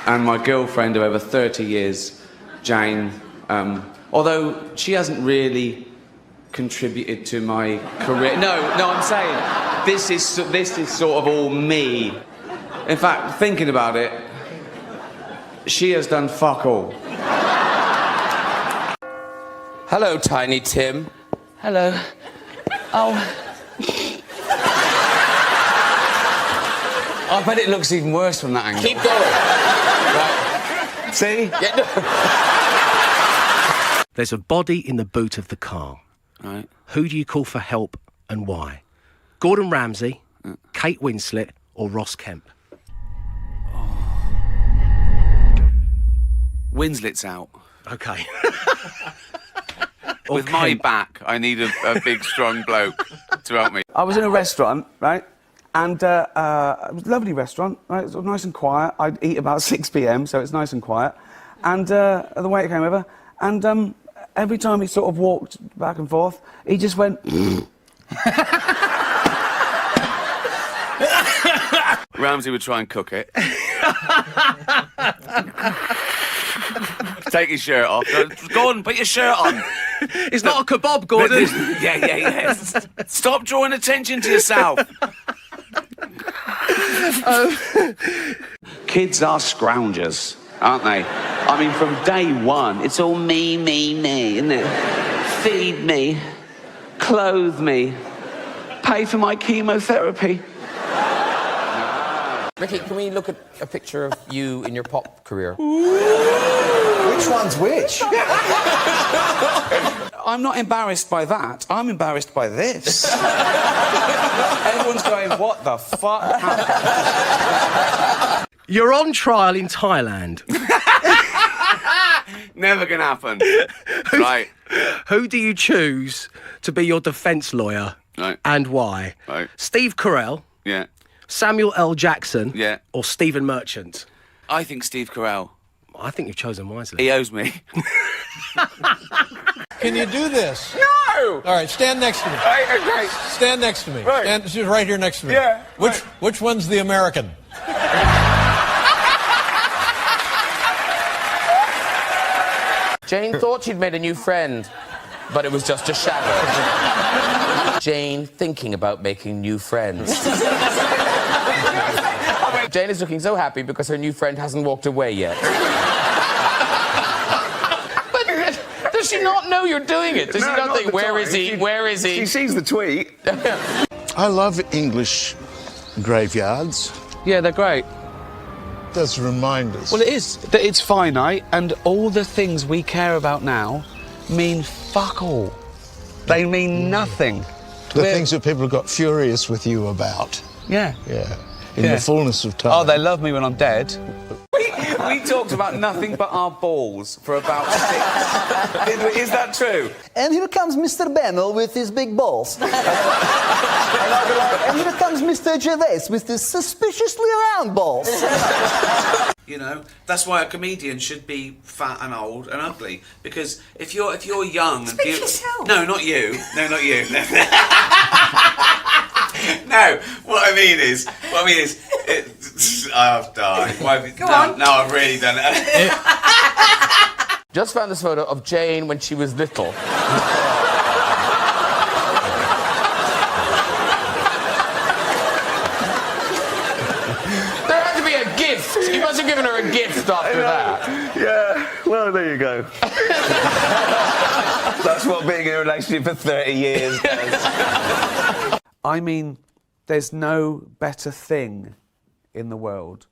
and my girlfriend of over 30 years, Jane, although she hasn't really contributed to my career. No, I'm saying this is sort of all me. In fact, thinking about it, she has done fuck all. Hello, Tiny Tim. Hello. Oh. I bet it looks even worse from that angle. Keep going. Right. See? Yeah, no. There's a body in the boot of the car. Right. Who do you call for help and why? Gordon Ramsay, Kate Winslet, or Ross Kemp? Winslet's out. Okay. With my back, I need a big, strong bloke to help me. I was in a restaurant, right? And it was a lovely restaurant, right? It was nice and quiet. I'd eat about 6 p.m, so it's nice and quiet. And the waiter came over, and every time he sort of walked back and forth, he just went... Ramsay would try and cook it. Take your shirt off. Gordon, put your shirt on. It's not a kebab, Gordon. Yeah. Stop drawing attention to yourself. Kids are scroungers, aren't they? I mean, from day one, it's all me, isn't it? Feed me, clothe me, pay for my chemotherapy. Ricky, can we look at a picture of you in your pop career? Which one's which? I'm not embarrassed by that. I'm embarrassed by this. Everyone's going, what the fuck happened? You're on trial in Thailand. Never gonna happen. Right. Who do you choose to be your defence lawyer? Right. And why? Right. Steve Carell, Yeah. Samuel L. Jackson, Yeah. or Stephen Merchant? I think Steve Carell. I think you've chosen wisely. He owes me. Can you do this? No! All right, stand next to me. Okay. Stand next to me. Right. She's right here next to me. Yeah, Which one's the American? Jane thought she'd made a new friend, but it was just a shadow. Jane thinking about making new friends. Jane is looking so happy because her new friend hasn't walked away yet. But does she not know you're doing it? Does she not think, where is he? Where is he? She sees the tweet. I love English graveyards. Yeah, they're great. Does remind us. Well, it is. That it's finite, and all the things we care about now mean fuck all. They mean nothing. The things that people got furious with you about. Yeah. Yeah. In the fullness of time. Oh, they love me when I'm dead. We talked about nothing but our balls for about 6. Is that true? And here comes Mr. Bennell with his big balls. And I'll be like, and here comes Mr. Gervais with his suspiciously round balls. You know, that's why a comedian should be fat and old and ugly. Because if you're young and beautiful... No, not you. No, not you. No, what I mean is, I've died. Go on. No, I've really done it. Just found this photo of Jane when she was little. There had to be a gift. You must have given her a gift after that. Yeah, well, there you go. That's what being in a relationship for 30 years does. I mean, there's no better thing in the world.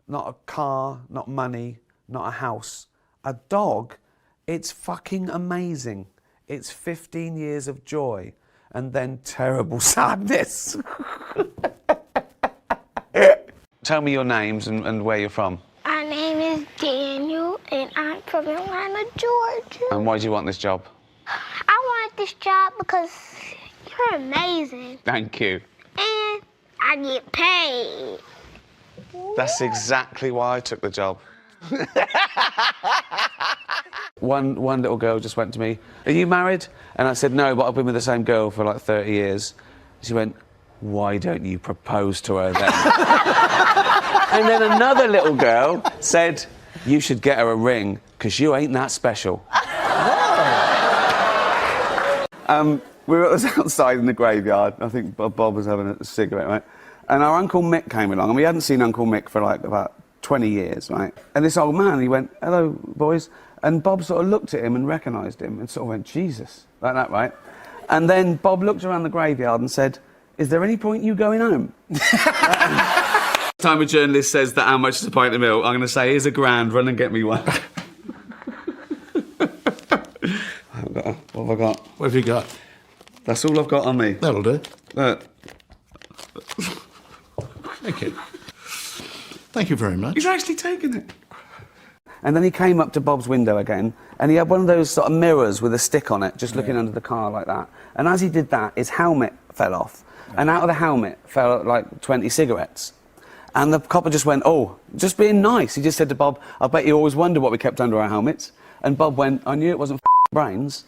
Not a car, not money, not a house. A dog, it's fucking amazing. It's 15 years of joy and then terrible sadness. Tell me your names and where you're from. My name is Daniel, and I'm from Atlanta, Georgia. And why do you want this job? I wanted this job because you're amazing. Thank you. And I get paid. That's exactly why I took the job. One little girl just went to me, "Are you married?" And I said, "No, but I've been with the same girl for like 30 years. She went, "Why don't you propose to her then?" And then another little girl said, you should get her a ring, because you ain't that special. We were outside in the graveyard. I think Bob was having a cigarette, right? And our Uncle Mick came along, and we hadn't seen Uncle Mick for, like, about 20 years, right? And this old man, he went, hello, boys. And Bob sort of looked at him and recognised him and sort of went, Jesus, like that, right? And then Bob looked around the graveyard and said, is there any point you going home? Time a journalist says that how much is a pint of milk, I'm going to say, here's £1,000, run and get me one. What have I got? What have you got? That's all I've got on me. That'll do. Look. Thank you. Thank you very much. He's actually taken it. And then he came up to Bob's window again, and he had one of those sort of mirrors with a stick on it, just looking under the car like that. And as he did that, his helmet fell off. And out of the helmet fell, like, 20 cigarettes. And the copper just went, oh, just being nice. He just said to Bob, I bet you always wonder what we kept under our helmets. And Bob went, I knew it wasn't brains.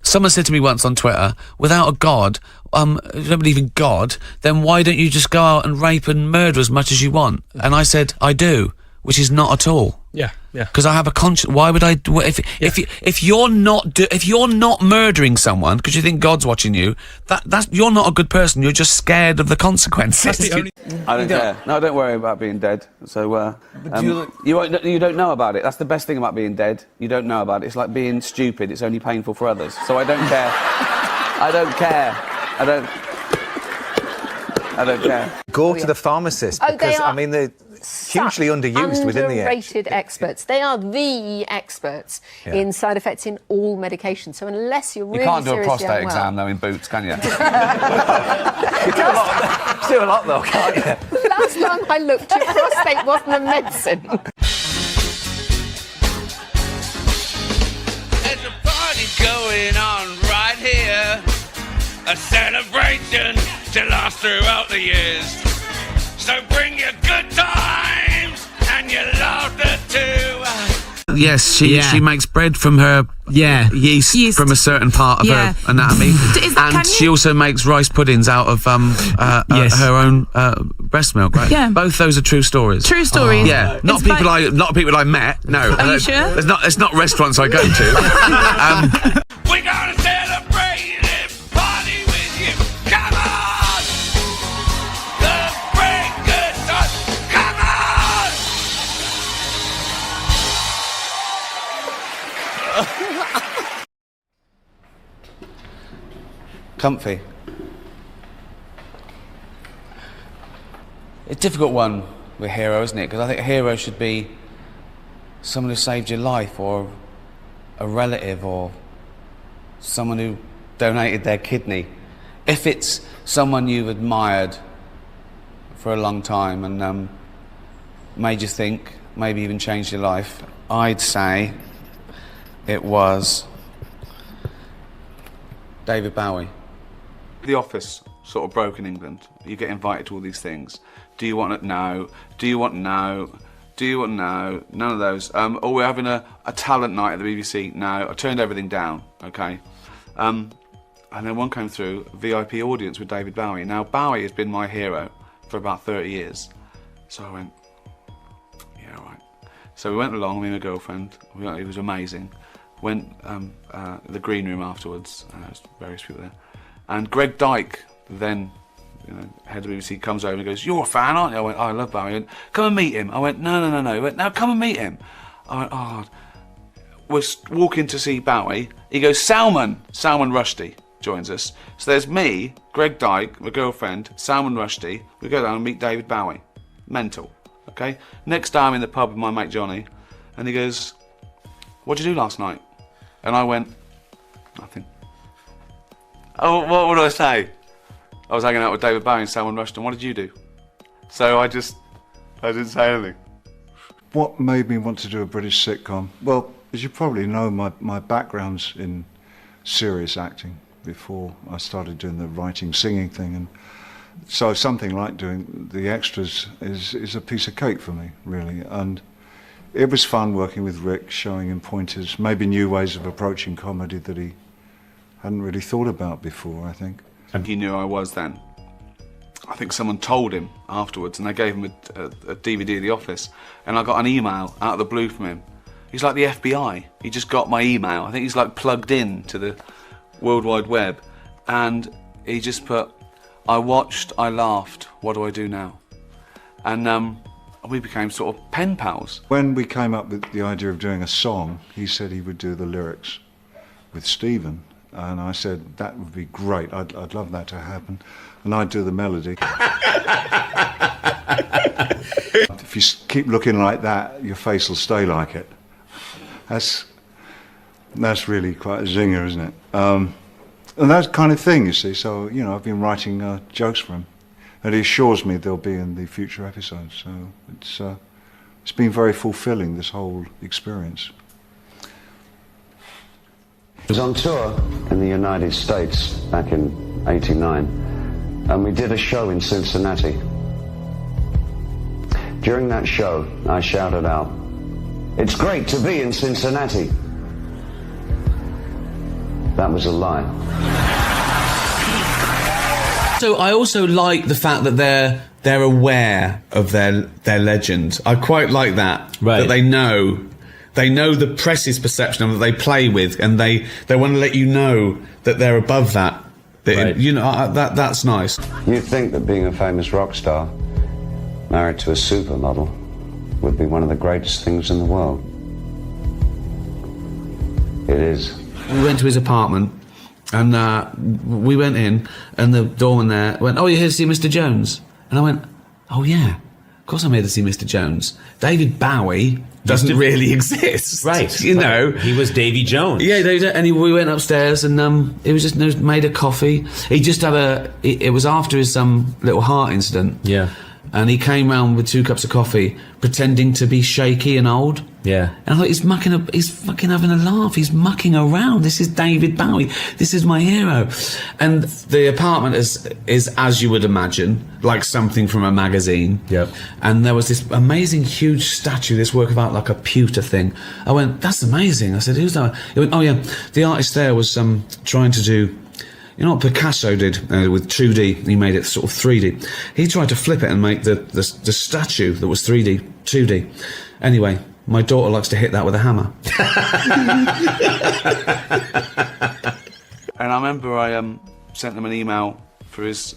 Someone said to me once on Twitter, without a God, if you don't believe in God, then why don't you just go out and rape and murder as much as you want? And I said, I do, which is not at all. Yeah, yeah. Because I have a conscience. Why would I? If you're not murdering someone because you think God's watching you, that's you're not a good person. You're just scared of the consequences. I don't care. No, don't worry about being dead. So you don't know about it. That's the best thing about being dead. You don't know about it. It's like being stupid. It's only painful for others. So I don't care. I don't care. I don't care. Go to the pharmacist because I mean they're hugely underused within the underrated experts. They are the experts in side effects in all medication. So unless you're really you can't do a seriously prostate unwell, exam though in boots, can you? You do a lot though, can't you? The last time I looked, your prostate wasn't a medicine. There's a party going on right here. A celebration to last throughout the years. So bring your good times and your laughter too. Yes, she makes bread from her yeast from a certain part of her anatomy, and she also makes rice puddings out of her own breast milk. Right? Yeah, both those are true stories. True stories. Yeah, not people I met. No, are you sure? It's not restaurants I go to. We're gonna celebrate and party with you. Come on! The bring good times. Come on! Comfy. It's a difficult one with a hero, isn't it? Because I think a hero should be someone who saved your life, or a relative, or someone who donated their kidney. If it's someone you've admired for a long time and made you think, maybe even changed your life, I'd say it was David Bowie. The Office sort of broke in England. You get invited to all these things. Do you want it? No. Do you want no? Do you want no? None of those. Oh, we're having a talent night at the BBC. No, I turned everything down, okay? And then one came through, VIP audience with David Bowie. Now, Bowie has been my hero for about 30 years. So I went, yeah, all right. So we went along, me and my girlfriend. It was amazing. Went the green room afterwards. There's various people there. And Greg Dyke, then head of the BBC, comes over and goes, you're a fan, aren't you? I went, oh, I love Bowie. He went, come and meet him. I went, no. He went, no, come and meet him. I went, oh. We're walking to see Bowie. He goes, Salman Rushdie joins us. So there's me, Greg Dyke, my girlfriend, Salman Rushdie. We go down and meet David Bowie. Mental, okay? Next day I'm in the pub with my mate Johnny, and he goes, what'd you do last night? And I went, nothing. Oh, what would I say? I was hanging out with David Bowie and Salman Rushdie. What did you do? So I didn't say anything. What made me want to do a British sitcom? Well, as you probably know, my background's in serious acting before I started doing the writing, singing thing, and so something like doing the extras is a piece of cake for me, really. And it was fun working with Rick, showing him pointers, maybe new ways of approaching comedy that he hadn't really thought about before, I think. And he knew I was then. I think someone told him afterwards, and they gave him a DVD of The Office, and I got an email out of the blue from him. He's like the FBI. He just got my email. I think he's like plugged in to the World Wide Web, and he just put, "I watched, I laughed, what do I do now?" And we became sort of pen pals. When we came up with the idea of doing a song, he said he would do the lyrics with Stephen, and I said that would be great. I'd love that to happen, and I'd do the melody. If you keep looking like that, your face will stay like it. That's really quite a zinger, isn't it? And that kind of thing, you see. So, you know, I've been writing jokes for him, and he assures me they'll be in the future episodes. So it's been very fulfilling, this whole experience. I was on tour in the United States back in '89, and we did a show in Cincinnati. During that show, I shouted out, "It's great to be in Cincinnati." That was a lie. So I also like the fact that they're aware of their legend. I quite like that. Right. That they know the press's perception of them that they play with, and they want to let you know that they're above that. Right. You know, that's nice. You'd think that being a famous rock star, married to a supermodel, would be one of the greatest things in the world. It is. We went to his apartment, and we went in, and the doorman there went, "Oh, you're here to see Mr. Jones?" And I went, "Oh yeah, of course I'm here to see Mr. Jones. David Bowie doesn't really exist." Right. You know. He was Davy Jones. Yeah, we went upstairs, and it was just made a coffee. He just had it was after his little heart incident. Yeah. And he came round with 2 cups of coffee, pretending to be shaky and old. Yeah. And I thought, he's fucking having a laugh. He's mucking around. This is David Bowie. This is my hero. And the apartment is as you would imagine, like something from a magazine. Yep. And there was this amazing, huge statue, this work of art, like a pewter thing. I went, "That's amazing." I said, "Who's that?" He went, "Oh yeah, the artist there was trying to do, you know what Picasso did with 2D? He made it sort of 3D. He tried to flip it and make the statue that was 3D, 2D. Anyway, my daughter likes to hit that with a hammer." And I remember I sent them an email for his,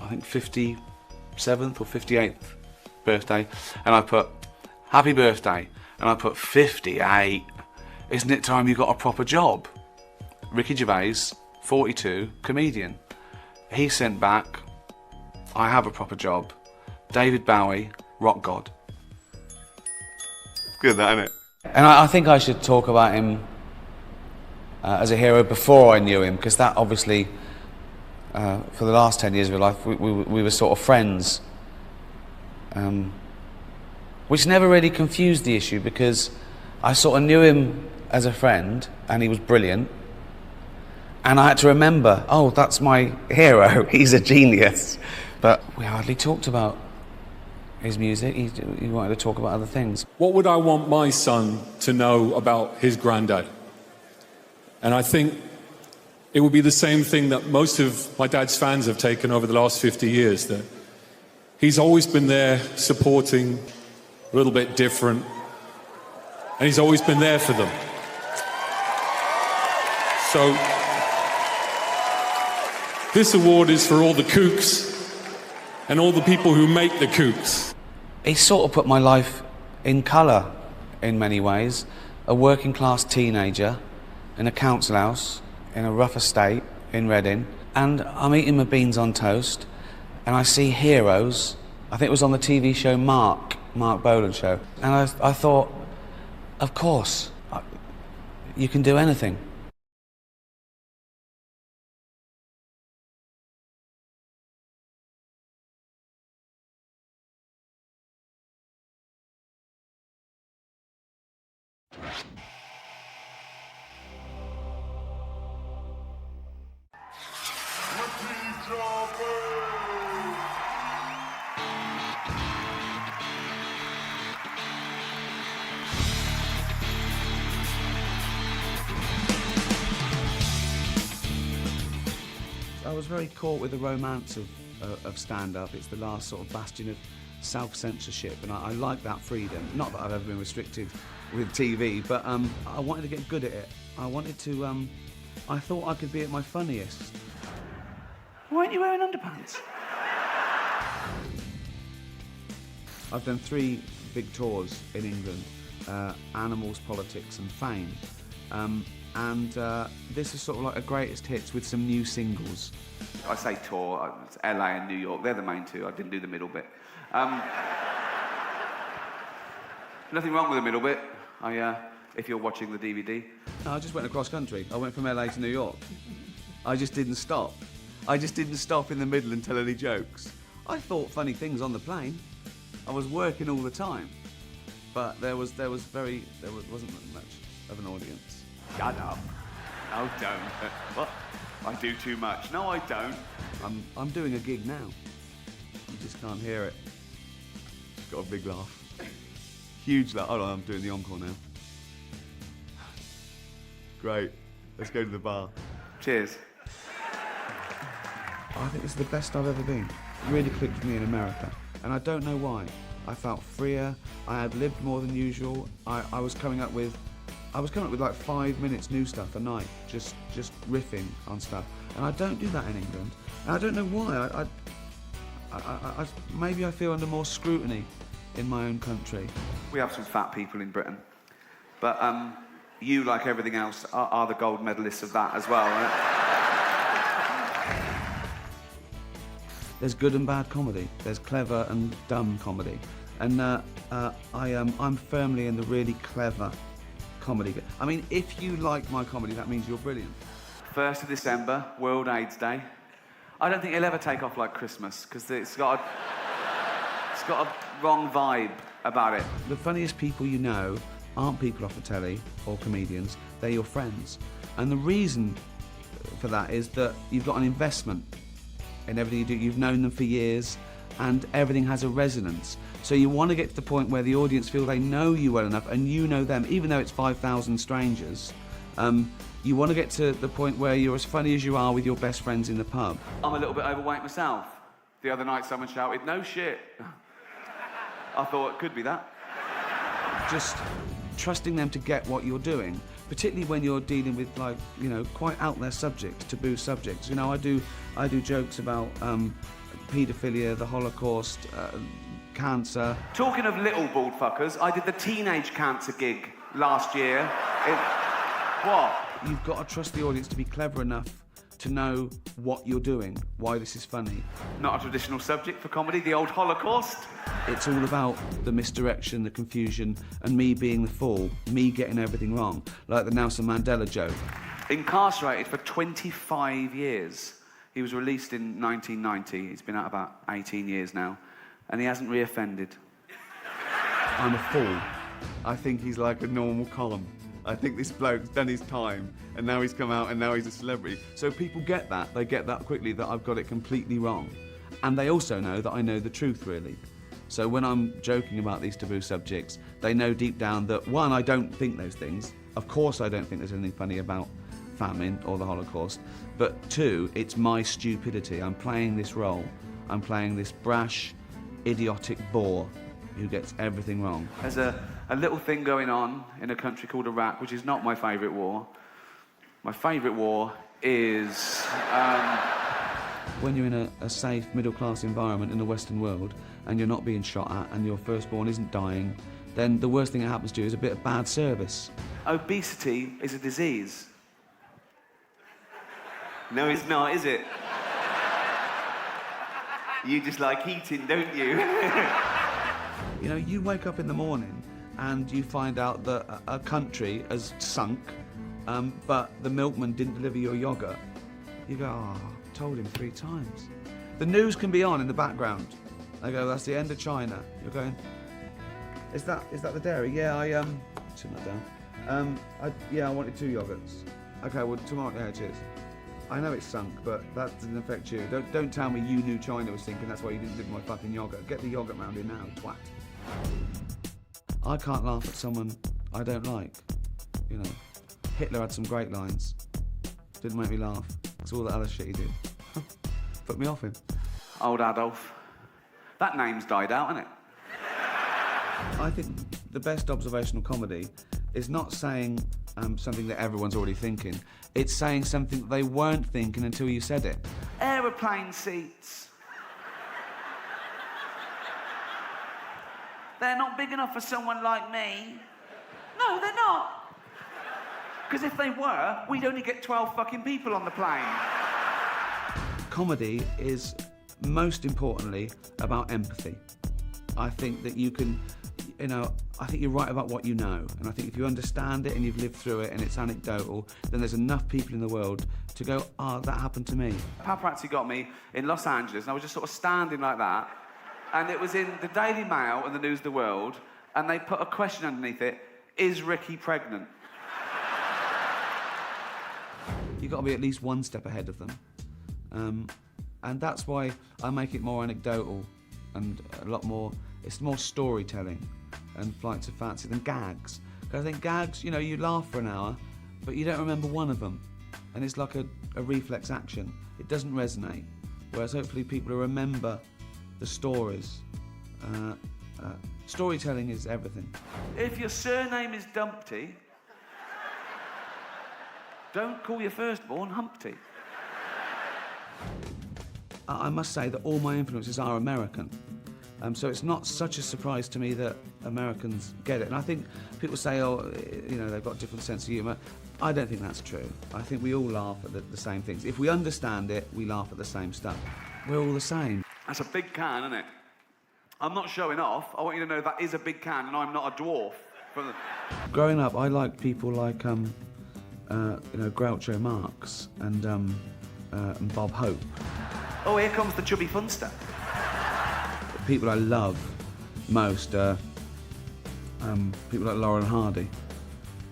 I think, 57th or 58th birthday, and I put, "Happy birthday," and I put 58. Isn't it time you got a proper job? Ricky Gervais, 42, comedian. He sent back, "I have a proper job. David Bowie, rock god." Good, that, isn't it? And I think I should talk about him as a hero before I knew him, because that obviously, for the last 10 years of my life, we were sort of friends. Which never really confused the issue, because I sort of knew him as a friend, and he was brilliant. And I had to remember, oh, that's my hero, he's a genius. But we hardly talked about his music, he wanted to talk about other things. What would I want my son to know about his granddad? And I think it would be the same thing that most of my dad's fans have taken over the last 50 years, that he's always been there supporting, a little bit different, and he's always been there for them. So, this award is for all the kooks and all the people who make the kooks. He sort of put my life in colour in many ways. A working class teenager in a council house in a rough estate in Reading, and I'm eating my beans on toast and I see heroes. I think it was on the TV show Mark Bolan show, and I thought, of course, you can do anything. I was very caught with the romance of of stand-up. It's the last sort of bastion of self-censorship, and I like that freedom. Not that I've ever been restricted with TV, but I wanted to get good at it. I wanted to, I thought I could be at my funniest. Weren't you wearing underpants? I've done 3 big tours in England, Animals, Politics and Fame. And this is sort of like a greatest hits with some new singles. I say tour, it's LA and New York, they're the main 2, I didn't do the middle bit. Nothing wrong with the middle bit, if you're watching the DVD. No, I just went across country. I went from LA to New York. I just didn't stop. I just didn't stop in the middle and tell any jokes. I thought funny things on the plane. I was working all the time. But there wasn't much of an audience. Shut up. No, don't. What? I do too much. No, I don't. I'm doing a gig now. You just can't hear it. Got a big laugh. Huge laugh. Hold on, I'm doing the encore now. Great. Let's go to the bar. Cheers. I think this is the best I've ever been. It really clicked with me in America. And I don't know why. I felt freer. I had lived more than usual. I was coming up with like 5 minutes new stuff a night, just riffing on stuff. And I don't do that in England. And I don't know why. Maybe I feel under more scrutiny in my own country. We have some fat people in Britain. But you, like everything else, are the gold medalists of that as well, right? There's good and bad comedy. There's clever and dumb comedy. And I'm firmly in the really clever comedy. I mean, if you like my comedy, that means you're brilliant. 1st of December, World AIDS Day. I don't think it'll ever take off like Christmas, because it's got a wrong vibe about it. The funniest people you know aren't people off the telly or comedians, they're your friends. And the reason for that is that you've got an investment in everything you do. You've known them for years, and everything has a resonance. So you want to get to the point where the audience feel they know you well enough and you know them, even though it's 5,000 strangers. You want to get to the point where you're as funny as you are with your best friends in the pub. I'm a little bit overweight myself. The other night someone shouted, "No shit." I thought it could be that. Just trusting them to get what you're doing, particularly when you're dealing with, like, you know, quite out there subjects, taboo subjects. You know, I do jokes about paedophilia, the Holocaust, cancer. Talking of little bald fuckers, I did the teenage cancer gig last year. What? You've got to trust the audience to be clever enough to know what you're doing, why this is funny. Not a traditional subject for comedy, the old Holocaust. It's all about the misdirection, the confusion, and me being the fool, me getting everything wrong, like the Nelson Mandela joke. Incarcerated for 25 years. He was released in 1990. He's been out about 18 years now, and he hasn't reoffended. I'm a fool. I think he's like a normal column. I think this bloke's done his time, and now he's come out, and now he's a celebrity. So people get that. They get that quickly, that I've got it completely wrong. And they also know that I know the truth, really. So when I'm joking about these taboo subjects, they know deep down that, one, I don't think those things. Of course I don't think there's anything funny about famine or the Holocaust. But two, it's my stupidity. I'm playing this role. I'm playing this brash, idiotic bore who gets everything wrong. There's a little thing going on in a country called Iraq, which is not my favourite war. My favourite war is... When you're in a safe, middle-class environment in the Western world, and you're not being shot at, and your firstborn isn't dying, then the worst thing that happens to you is a bit of bad service. Obesity is a disease. No, it's not, is it? You just like eating, don't you? You know, you wake up in the morning and you find out that a country has sunk, but the milkman didn't deliver your yoghurt. You go, oh, I told him 3 times. The news can be on in the background. They go, that's the end of China. You're going, is that the dairy? Yeah, I turn that down. I wanted 2 yogurts. Okay, well, tomorrow, yeah, cheers. I know it's sunk, but that doesn't affect you. Don't tell me you knew China was sinking, that's why you didn't deliver my fucking yoghurt. Get the yoghurt round here now, twat. I can't laugh at someone I don't like. You know, Hitler had some great lines. Didn't make me laugh. It's all that other shit he did. Put me off him. Old Adolf. That name's died out, hasn't it? I think the best observational comedy is not saying something that everyone's already thinking. It's saying something that they weren't thinking until you said it. Aeroplane seats. They're not big enough for someone like me. No, they're not. Because if they were, we'd only get 12 fucking people on the plane. Comedy is, most importantly, about empathy. I think that you can, I think you're right about what you know. And I think if you understand it and you've lived through it and it's anecdotal, then there's enough people in the world to go, that happened to me. Paparazzi got me in Los Angeles and I was just sort of standing like that. And it was in the Daily Mail and the News of the World, and they put a question underneath it, is Ricky pregnant? You've got to be at least one step ahead of them. And that's why I make it more anecdotal and a lot more, it's more storytelling and flights of fancy than gags. Because I think gags, you laugh for an hour, but you don't remember one of them. And it's like a reflex action. It doesn't resonate. Whereas hopefully people will remember the stories. Storytelling is everything. If your surname is Dumpty, don't call your firstborn Humpty. I must say that all my influences are American. So it's not such a surprise to me that Americans get it. And I think people say, they've got a different sense of humour. I don't think that's true. I think we all laugh at the same things. If we understand it, we laugh at the same stuff. We're all the same. That's a big can, isn't it? I'm not showing off. I want you to know that is a big can and I'm not a dwarf. Growing up, I liked people like, Groucho Marx and Bob Hope. Oh, here comes the chubby funster. The people I love most are people like Laurel and Hardy.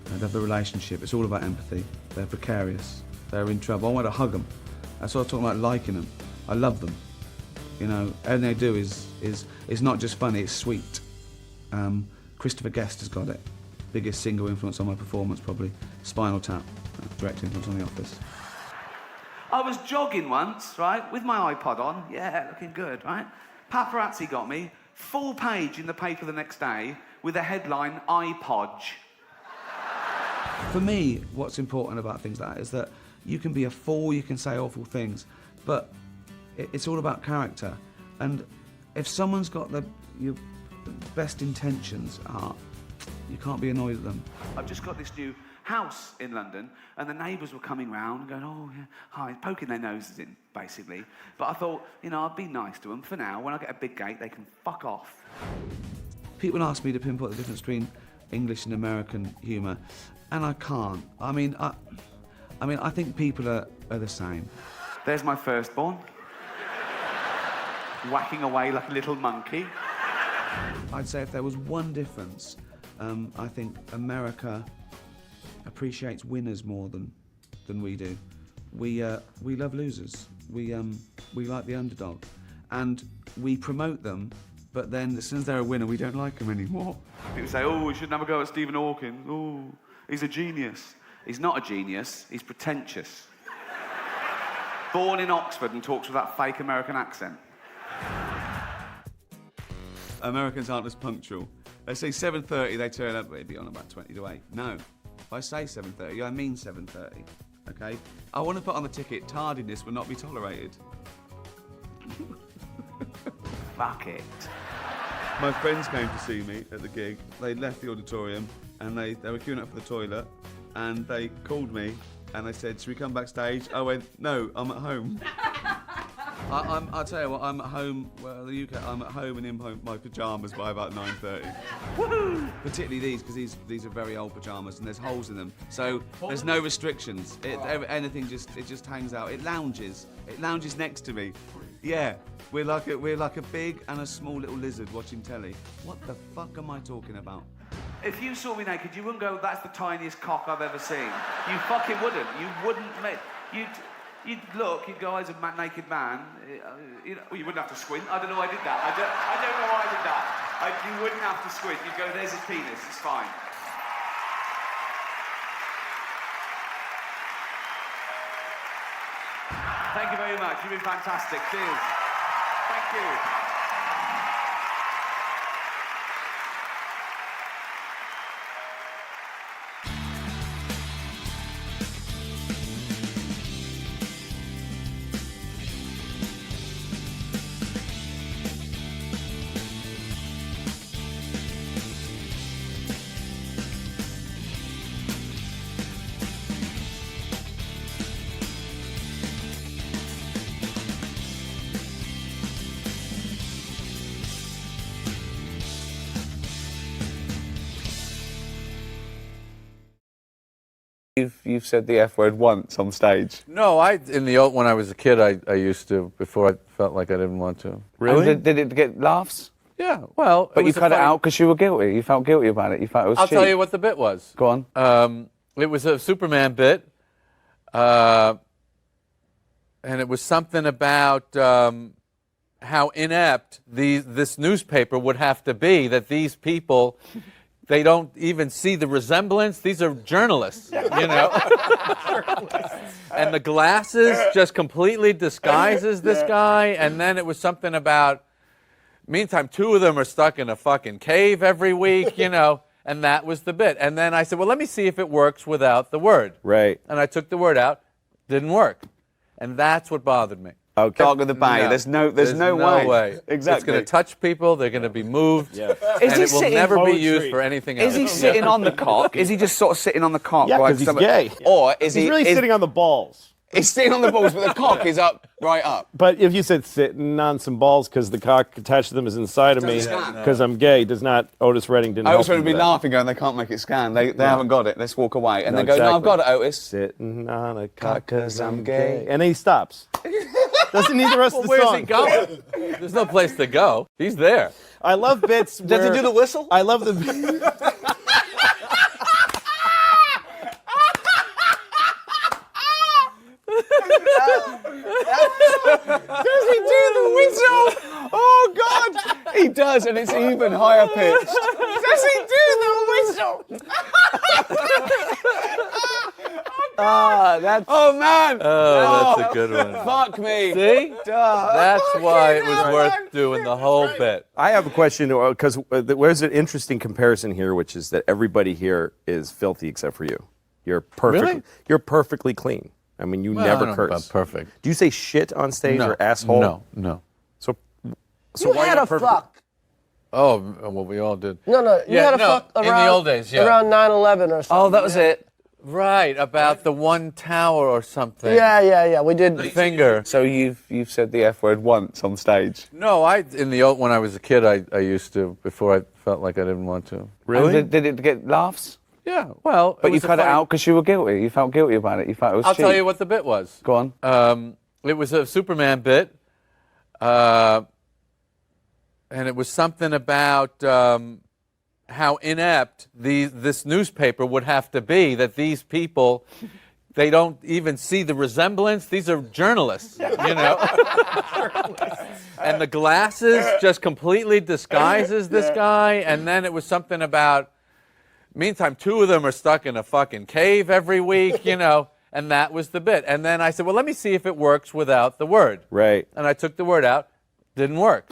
They have a relationship. It's all about empathy. They're precarious. They're in trouble. I want to hug them. That's what I'm talking about, liking them. I love them. Everything they do is not just funny, it's sweet. Christopher Guest has got it. Biggest single influence on my performance, probably. Spinal Tap, direct influence on The Office. I was jogging once, right, with my iPod on. Yeah, looking good, right? Paparazzi got me. Full page in the paper the next day with a headline, iPodge. For me, what's important about things like that is that you can be a fool, you can say awful things, but it's all about character. And if someone's got your best intentions, you can't be annoyed at them. I've just got this new house in London, and the neighbours were coming round and going, oh, yeah, hi, poking their noses in, basically. But I thought, I'd be nice to them for now. When I get a big gate, they can fuck off. People ask me to pinpoint the difference between English and American humour, and I can't. I mean, I think people are the same. There's my firstborn, whacking away like a little monkey. I'd say if there was one difference, I think America appreciates winners more than we do. We love losers. We like the underdog, and we promote them. But then, as soon as they're a winner, we don't like them anymore. People say, "Oh, we shouldn't have a go at Stephen Hawking. Oh, he's a genius." He's not a genius. He's pretentious. Born in Oxford and talks with that fake American accent. Americans aren't as punctual. They say 7:30, they turn up, they'd be on about 20 to 8. No, if I say 7:30, I mean 7:30, okay? I want to put on the ticket, tardiness will not be tolerated. Fuck it. My friends came to see me at the gig. They left the auditorium and they were queuing up for the toilet, and they called me and they said, should we come backstage? I went, no, I'm at home. I'll tell you what, I'm at home, well, the UK, I'm at home and in my pyjamas by about 9:30. Woohoo! Particularly these, because these are very old pyjamas and there's holes in them. So there's no restrictions. Anything just hangs out. It lounges next to me. Yeah, we're like a big and a small little lizard watching telly. What the fuck am I talking about? If you saw me naked, you wouldn't go, that's the tiniest cock I've ever seen. You fucking wouldn't. You wouldn't make... You'd look, you'd go, as a naked man, you wouldn't have to squint. I don't know why I did that. I don't know why I did that. You wouldn't have to squint. You'd go, there's his penis, it's fine. Thank you very much. You've been fantastic. Cheers. Thank you. You've said the F word once on stage. No, when I was a kid, I used to, before I felt like I didn't want to. Really? And did it get laughs? Yeah, well... But you cut it out because you were guilty. You felt guilty about it. You felt it was cheap. I'll tell you what the bit was. Go on. It was a Superman bit, and it was something about how inept this newspaper would have to be, that these people... They don't even see the resemblance. These are journalists, you know. And the glasses just completely disguises this guy. And then it was something about, meantime, 2 of them are stuck in a fucking cave every week, you know. And that was the bit. And then I said, well, let me see if it works without the word. Right. And I took the word out. Didn't work. And that's what bothered me. Okay. Dog of the Bay. No. There's no way. Exactly. It's going to touch people. They're going to be moved. Yeah. And it will never be used for anything else. Is he sitting on the cock? Is he just sort of sitting on the cock? Yeah, because he's gay. Or is he's really sitting on the balls? He's sitting on the balls, but the cock is up, right up. But if you said sitting on some balls because the cock attached to them is inside of me, because I'm gay, does not, Otis Redding didn't Otis help would be that. laughing, going, they can't make it scan. They haven't got it. Let's walk away. And they go, no, I've got it, Otis. Sitting on a cock because I'm gay. And then he stops. Doesn't need the rest of the where's song. He going? There's no place to go. He's there. I love bits where... Does he do the whistle? I love the... Does he do the whistle? Oh, God! He does, and it's even higher pitched. Does he do the whistle? Oh, man! Oh, that's a good one. Fuck me. See? That's why it was worth doing the whole bit. I have a question, because there's an interesting comparison here, which is that everybody here is filthy except for you. You're perfect. Really? You're perfectly clean. I mean, you never I don't know curse. about perfect. Do you say shit on stage or asshole? No. So you why had not a perfect? fuck. Oh, well, we all did. No, you had a fuck around, in the old days, yeah. around 9/11 or something. Oh, that was it. Right, about the one tower or something. Yeah, we did. The finger. So you've said the F word once on stage. No, when I was a kid, I used to, before I felt like I didn't want to. Really? And did it get laughs? Yeah, well... But you cut it out because you were guilty. You felt guilty about it. You felt it was I'll cheap. tell you what the bit was. Go on. It was a Superman bit, and it was something about how inept this newspaper would have to be, that these people, they don't even see the resemblance. These are journalists, you know. And the glasses just completely disguises this guy. And then it was something about, meantime, 2 of them are stuck in a fucking cave every week, you know. And that was the bit. And then I said, well, let me see if it works without the word. Right. And I took the word out. Didn't work.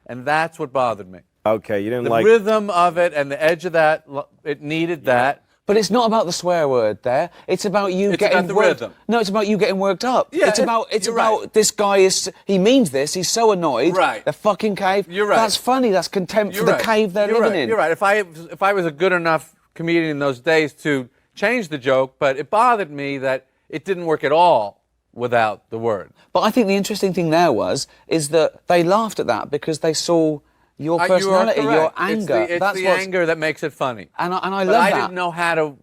And that's what bothered me. Okay, you didn't the like... rhythm of it and the edge of that, it needed that. But it's not about the swear word there. It's about you getting about the worked. rhythm. No, it's about you getting worked up. Yeah, it's about right. This guy he means this. He's so annoyed. Right. The fucking cave. You're right. That's funny. That's contempt for the cave they're living in. You're right. If I was a good enough comedian in those days to change the joke, but it bothered me that it didn't work at all without the word. But I think the interesting thing there is that they laughed at that because they saw your personality, your anger. It's the anger that makes it funny. And I love but that. I didn't know how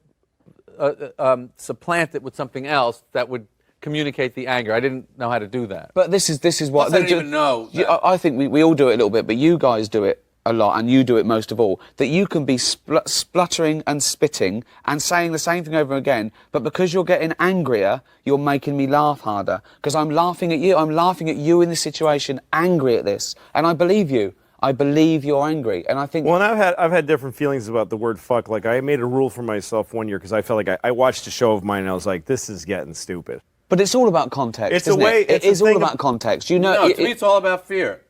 to supplant it with something else that would communicate the anger. I didn't know how to do that. But this is what... Plus, I didn't even know. I think we all do it a little bit, but you guys do it a lot, and you do it most of all, that you can be spluttering and spitting and saying the same thing over again, but because you're getting angrier, you're making me laugh harder. Because I'm laughing at you. I'm laughing at you in this situation, angry at this. And I believe you. I believe you're angry, and I think... Well, and I've had different feelings about the word fuck. Like, I made a rule for myself one year because I felt like I watched a show of mine and I was like, this is getting stupid. But it's all about context, It's isn't a way... it? It is all about context. You know, No, to me it's all about fear.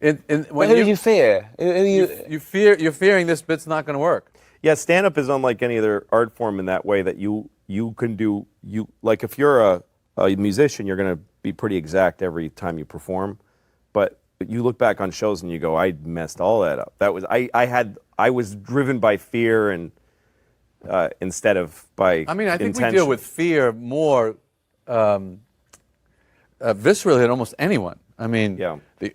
Who do you fear? You're fearing this bit's not going to work. Yeah, stand-up is unlike any other art form in that way that you can do, like if you're a musician, you're going to be pretty exact every time you perform, but you look back on shows and you go, I messed all that up. That was, I was driven by fear and instead of by I mean, I think intention. we deal with fear more viscerally than almost anyone. I mean,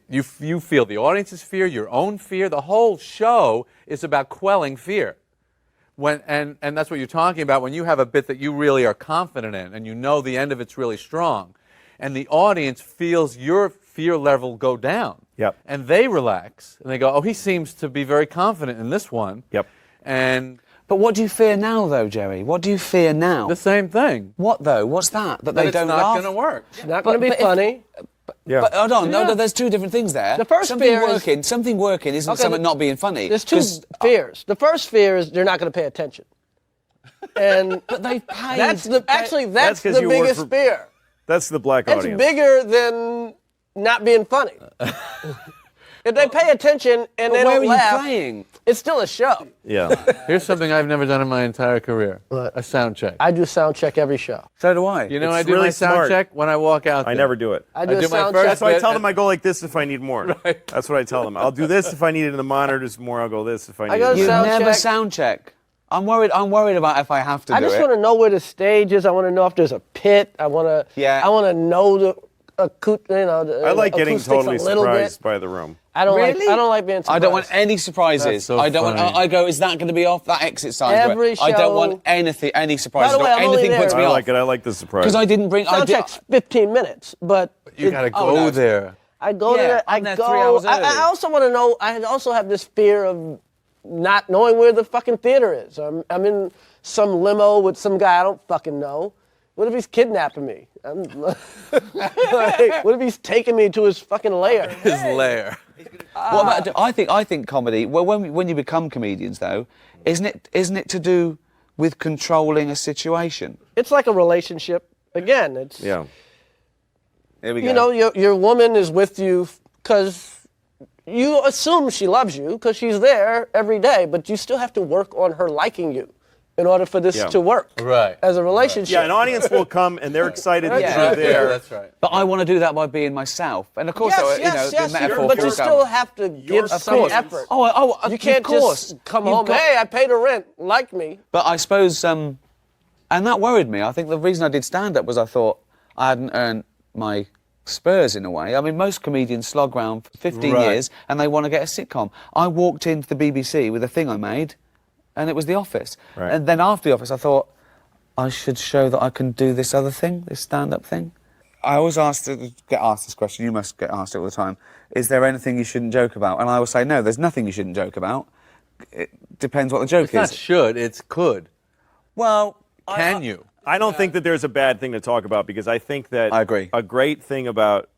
you feel the audience's fear, your own fear. The whole show is about quelling fear. And that's what you're talking about when you have a bit that you really are confident in and you know the end of it's really strong. And the audience feels your fear level go down. Yep. And they relax. And they go, oh, he seems to be very confident in this one. Yep. But what do you fear now, though, Jerry? What do you fear now? The same thing. What, though? What's that? That they it's don't not laugh? going to work. It's not going to be funny. But hold on, no, there's two different things there. The first something fear working, something working isn't something not being funny. There's two fears. The first fear is they're not going to pay attention. And but they paid. That's the That's the biggest fear. That's the black It's audience. bigger than not being funny. If they pay attention and they don't laugh, playing? It's still a show. Yeah. Here's something I've never done in my entire career. A sound check. I do sound check every show. So do I. You know, It's I do really my sound smart. check when I walk out there. I never do it. I do a my sound first check. That's why I bit tell them and- I go like this if I need more. Right. That's what I tell them. I'll do this if I need it in the monitors more. I'll go this if I need go it. to You sound never check. sound check. I'm worried about if I have to I do just it. want to know where the stage is. I want to know if there's a pit. I want to. Yeah. I want to know the the I like getting acoustics totally a little surprised bit. by the room. I don't Really? like being surprised. I don't want any surprises. That's so I don't funny. want. I go. Is that going to be off that exit sign? Every I don't show- want any surprises. By the way, I'm only anything puts there. me I off. like it. I like the surprise. Because I didn't bring. Sound check's 15 minutes, but You got to go no. there. I go Yeah, there. I I'm there go. 3 hours early. I also want to know. I also have this fear of not knowing where the fucking theater is. I'm in some limo with some guy I don't fucking know. What if he's kidnapping me? Like, what if he's taking me to his fucking lair? His lair. What about? I think comedy. Well, when you become comedians, though, isn't it to do with controlling a situation? It's like a relationship. Again, it's Yeah. Here we go. you know your woman is with you because you assume she loves you because she's there every day, but you still have to work on her liking you in order for this Yeah. to work Right. as a relationship. Yeah, an audience will come and they're excited that Yeah. you're Yeah, there. that's right. But I want to do that by being myself, and of course, Yes, the yes, metaphor. but you falls still down. have to give Of some course. effort. You You can't just come home. Hey, I paid the rent. Like me. But I suppose, and that worried me. I think the reason I did stand-up was I thought I hadn't earned my spurs in a way. I mean, most comedians slog around for 15 Right. years and they want to get a sitcom. I walked into the BBC with a thing I made, and it was The Office. Right. And then after The Office, I thought, I should show that I can do this other thing, this stand-up thing. I always get asked this question, you must get asked it all the time, is there anything you shouldn't joke about? And I always say, no, there's nothing you shouldn't joke about. It depends what the joke It's not is. should, it's could. Well, Can you? I don't think that there's a bad thing to talk about because I think that I agree. a great thing about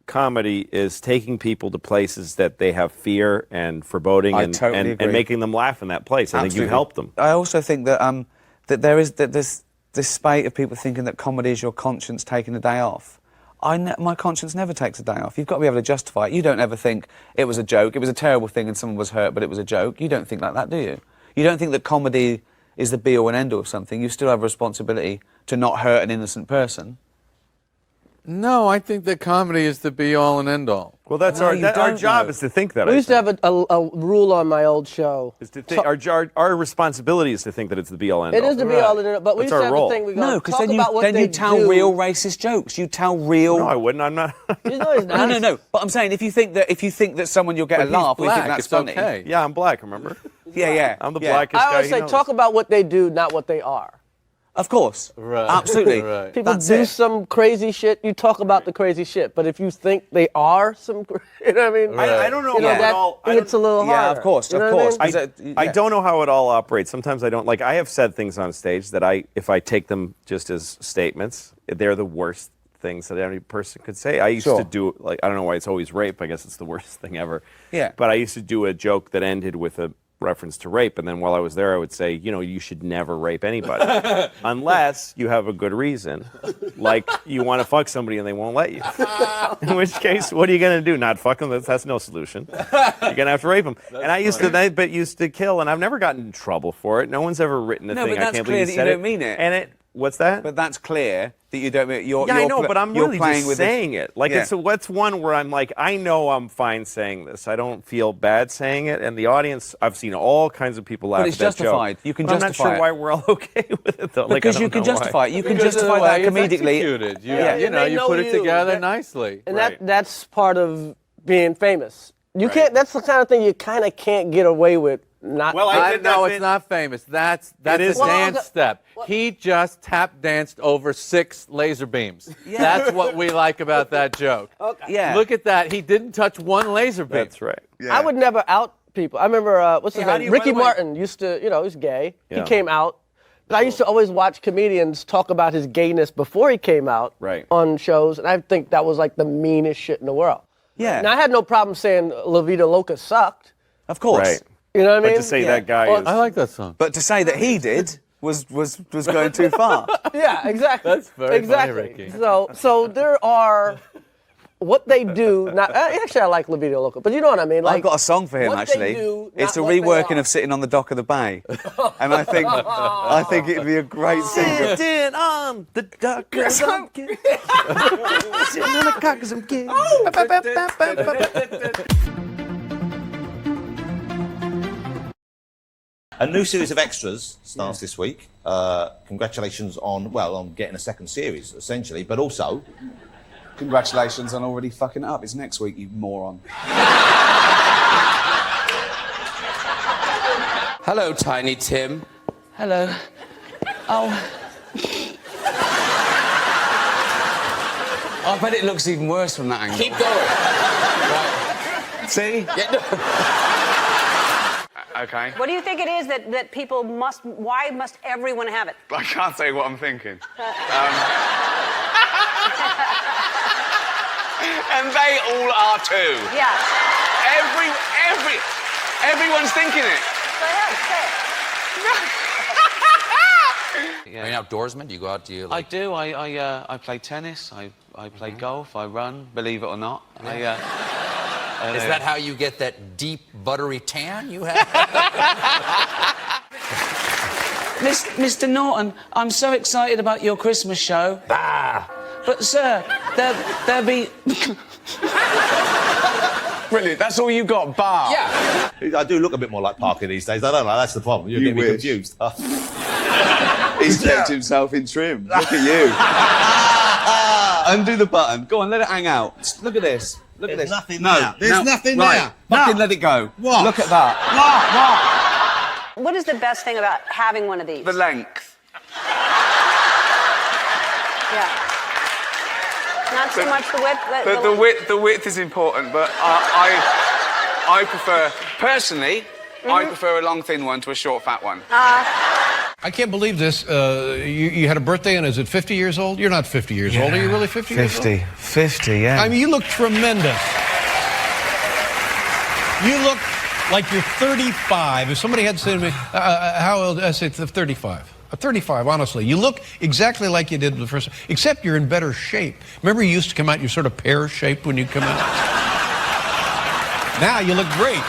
comedy is taking people to places that they have fear and foreboding I and, totally and, agree. and making them laugh in that place. I think you Absolutely. help them. I also think that there's this spate of people thinking that comedy is your conscience taking a day off. My conscience never takes a day off. You've got to be able to justify it. You don't ever think it was a joke, it was a terrible thing and someone was hurt, but it was a joke. You don't think like that, do you? You don't think that comedy is the be-all and end-all of something. You still have a responsibility to not hurt an innocent person. No, I think that comedy is the be-all and end-all. Well, that's No, our you our don't job know. is to think that. We I used to think. have a rule on my old show. Is to think, our responsibility is to think that it's the be-all end It all. is to be all in it, but we That's used to our have role. a thing we go No, because talk then about what you they tell do. real racist jokes. You tell real... No, I wouldn't. I'm not. No, he's not. No. But I'm saying if you think that someone you'll get But a laugh, he's or you think black, that's it's funny. okay. Yeah, I'm black, remember? Yeah. I'm the yeah. blackest I guy always he say knows. talk about what they do, not what they are. Of course. Right. Absolutely. Right. People That's do it. some crazy shit, you talk about the crazy shit. But if you think they are some, you know what I mean? I don't know You know, how it that, all. it's a little harder. Yeah, of course, You know of what I course. mean? Is it- I yeah. don't know how it all operates. Sometimes I don't like. I have said things on stage that if I take them just as statements, they're the worst things that any person could say. I used Sure. to do I don't know why it's always rape. I guess it's the worst thing ever. Yeah. But I used to do a joke that ended with reference to rape, and then while I was there, I would say, you know, you should never rape anybody unless you have a good reason, like you want to fuck somebody and they won't let you. In which case, what are you gonna do? Not fuck them? That's no solution. You're gonna have to rape them. And I used to kill, and I've never gotten in trouble for it. No one's ever written a thing. But that's I can't clear believe that you said you don't mean it. And it. What's that? But that's clear that you don't mean it. I know, but I'm really playing just with saying it. Like, Yeah. what's one where I'm like, I know I'm fine saying this. I don't feel bad saying it. And the audience, I've seen all kinds of people laugh But it's at that justified. joke. You can But justify I'm not sure it. why we're all okay with it, though. Because you can justify it. You can justify that comedically. You know, you put it together nicely. And that's part of being famous. You can't. That's the kind of thing you kind of can't get away with. Not. Well, I know it's not famous. That's a dance step. He just tap danced over 6 laser beams. Yeah. That's what we like about that joke. Okay. Yeah. Look at that. He didn't touch 1 laser beam. That's right. I would never out people. I remember what's his how do name? you- by Ricky the way- Martin used to. You know, he's gay. Yeah. He came out. But I used to always watch comedians talk about his gayness before he came out on shows, and I think that was like the meanest shit in the world. Yeah. And I had no problem saying La Vida Loca sucked. Of course. Right. You know what I mean? But to say that guy is... I like that song. But to say that he did was going too far. Yeah, exactly. That's very exactly. funny, Ricky. So there are what they do. Not actually, I like La Vida Loca, but you know what I mean. Like, I've got a song for him what actually. They do, it's a not what they reworking are. of Sitting on the Dock of the Bay, and I think it'd be a great single. Sitting on the dock 'cause I'm gay. Sitting on the cock 'cause I'm gay. A new series of extras starts this week. Congratulations on getting a second series, essentially, but also... Congratulations on already fucking it up. It's next week, you moron. Hello, Tiny Tim. Hello. Oh. I bet it looks even worse from that angle. Keep going. Right. See? Yeah, no. Okay. What do you think it is that people must... Why must everyone have it? I can't say what I'm thinking. And they all are too. Yeah. Everyone's thinking it. Go ahead, say it. Are you an outdoorsman? Do you go out? Do you? Like... I do. I play tennis. I play golf. I run. Believe it or not. Is that how you get that deep, buttery tan you have? Mr. Norton, I'm so excited about your Christmas show. Ah. But, sir, there'll be... Brilliant. That's all you got, bar. Yeah. I do look a bit more like Parker these days. I don't know. That's the problem. You're You getting me wish. confused. He's kept himself in trim. Look at you. Undo the button. Go on, let it hang out. Look at this. Look at There's this. nothing no, there. There's no, nothing right. there. Fucking No. let it go. What? Look at that. What is the best thing about having one of these? The length. Yeah. Not so much the width. The width is important, but I prefer, personally, I prefer a long, thin one to a short, fat one. I can't believe this. You had a birthday, and is it 50 years old? You're not 50 years old. Are you really 50 years old? 50, yeah. I mean, you look tremendous. You look like you're 35. If somebody had said to me, how old? I say 35. 35, honestly. You look exactly like you did the first, except you're in better shape. Remember you used to come out, you're sort of pear-shaped when you come out? Now you look great.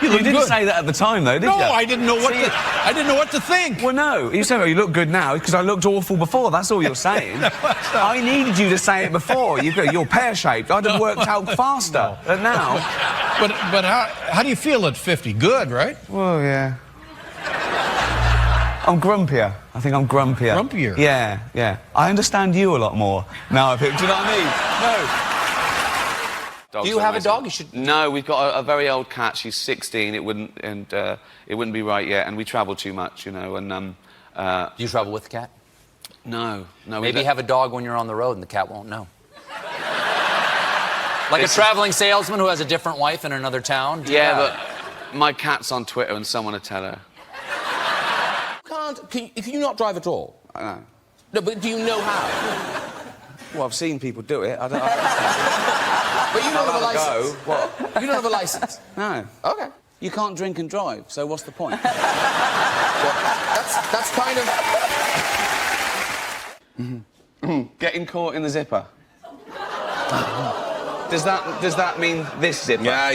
You didn't good. say that at the time, though, did you? No, I didn't know what to think. Well, no. You said, you look good now because I looked awful before. That's all you're saying. I needed you to say it before. You're pear-shaped. I'd have worked out faster. But now... But how do you feel at 50? Good, right? Well, yeah. I'm grumpier. I think I'm grumpier. Grumpier? Yeah. I understand you a lot more now. Do you know what I mean? No. Do you have a dog? You should. No, we've got a very old cat. She's 16. It wouldn't be right yet. And we travel too much, you know. And do you travel with the cat? No. Maybe have a dog when you're on the road and the cat won't know. Like a traveling salesman who has a different wife in another town. But my cat's on Twitter and someone will tell her. Can you not drive at all? I know. No, but do you know how? Well, I've seen people do it. I don't. But you don't have a I'll have a license. go. What? You don't have a license. No. Okay. You can't drink and drive, so what's the point? That's kind of... Getting caught in the zipper. Does that mean this zipper? Yeah.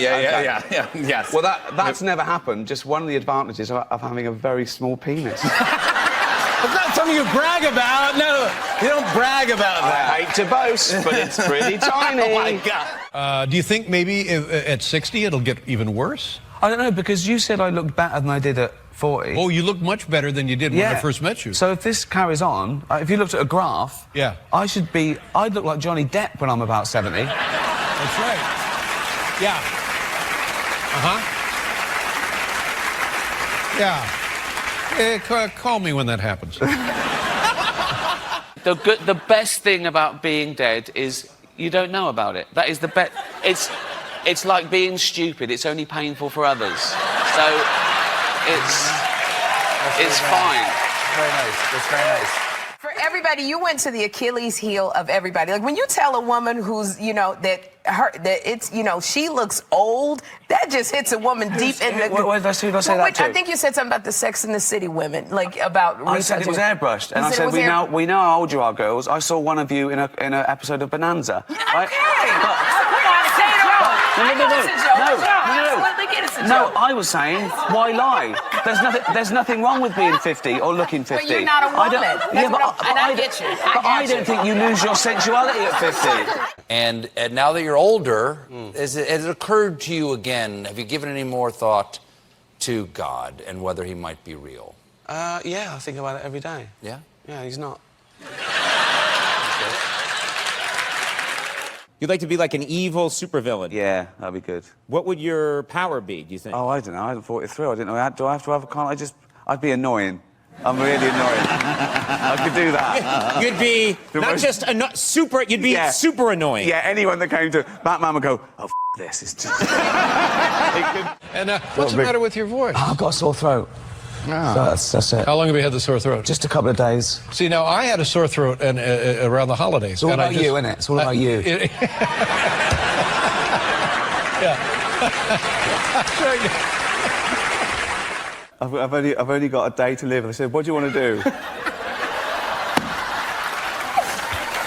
Yes. Well, that's never happened. Just one of the advantages of having a very small penis. It's not something you brag about. No, you don't brag about that. I hate to boast, but it's pretty tiny. Oh, my God. Do you think maybe at 60 it'll get even worse? I don't know, because you said I looked better than I did at 40. Oh, you look much better than you did when I first met you. So if this carries on, if you looked at a graph, I'd look like Johnny Depp when I'm about 70. That's right. Yeah. Yeah. Call me when that happens. The best thing about being dead is you don't know about it. That is the best. It's like being stupid. It's only painful for others. So it's fine. Very nice. That's very nice. For everybody, you went to the Achilles heel of everybody. Like when you tell a woman who's, she looks old, that just hits a woman deep in the... Who did I say that to? I think you said something about the Sex and the City women, like about... I said it was airbrushed, and I said we know how old you are, girls. I saw one of you in an episode of Bonanza. Okay. No, I was saying, why lie? There's nothing wrong with being 50 or looking 50. But you're not a woman. I get you. But I don't think you lose your sensuality at 50. And now that you're older, has it occurred to you again, have you given any more thought to God and whether he might be real? Yeah, I think about it every day. Yeah? Yeah, he's not. You'd like to be like an evil supervillain. Yeah, that'd be good. What would your power be, do you think? Oh, I don't know. I'm 43. I didn't know. Do I have to have a... I'd be annoying. I'm really annoying. I could do that. You'd be super... You'd be super annoying. Yeah, anyone that came to Batman would go, oh, this is just... And what's the matter with your voice? I've got a sore throat. Ah. So that's it. How long have you had the sore throat? Just a couple of days. See, now, I had a sore throat around the holidays. It's all about you, isn't it? It's all about you. I've only got a day to live. I said, what do you want to do?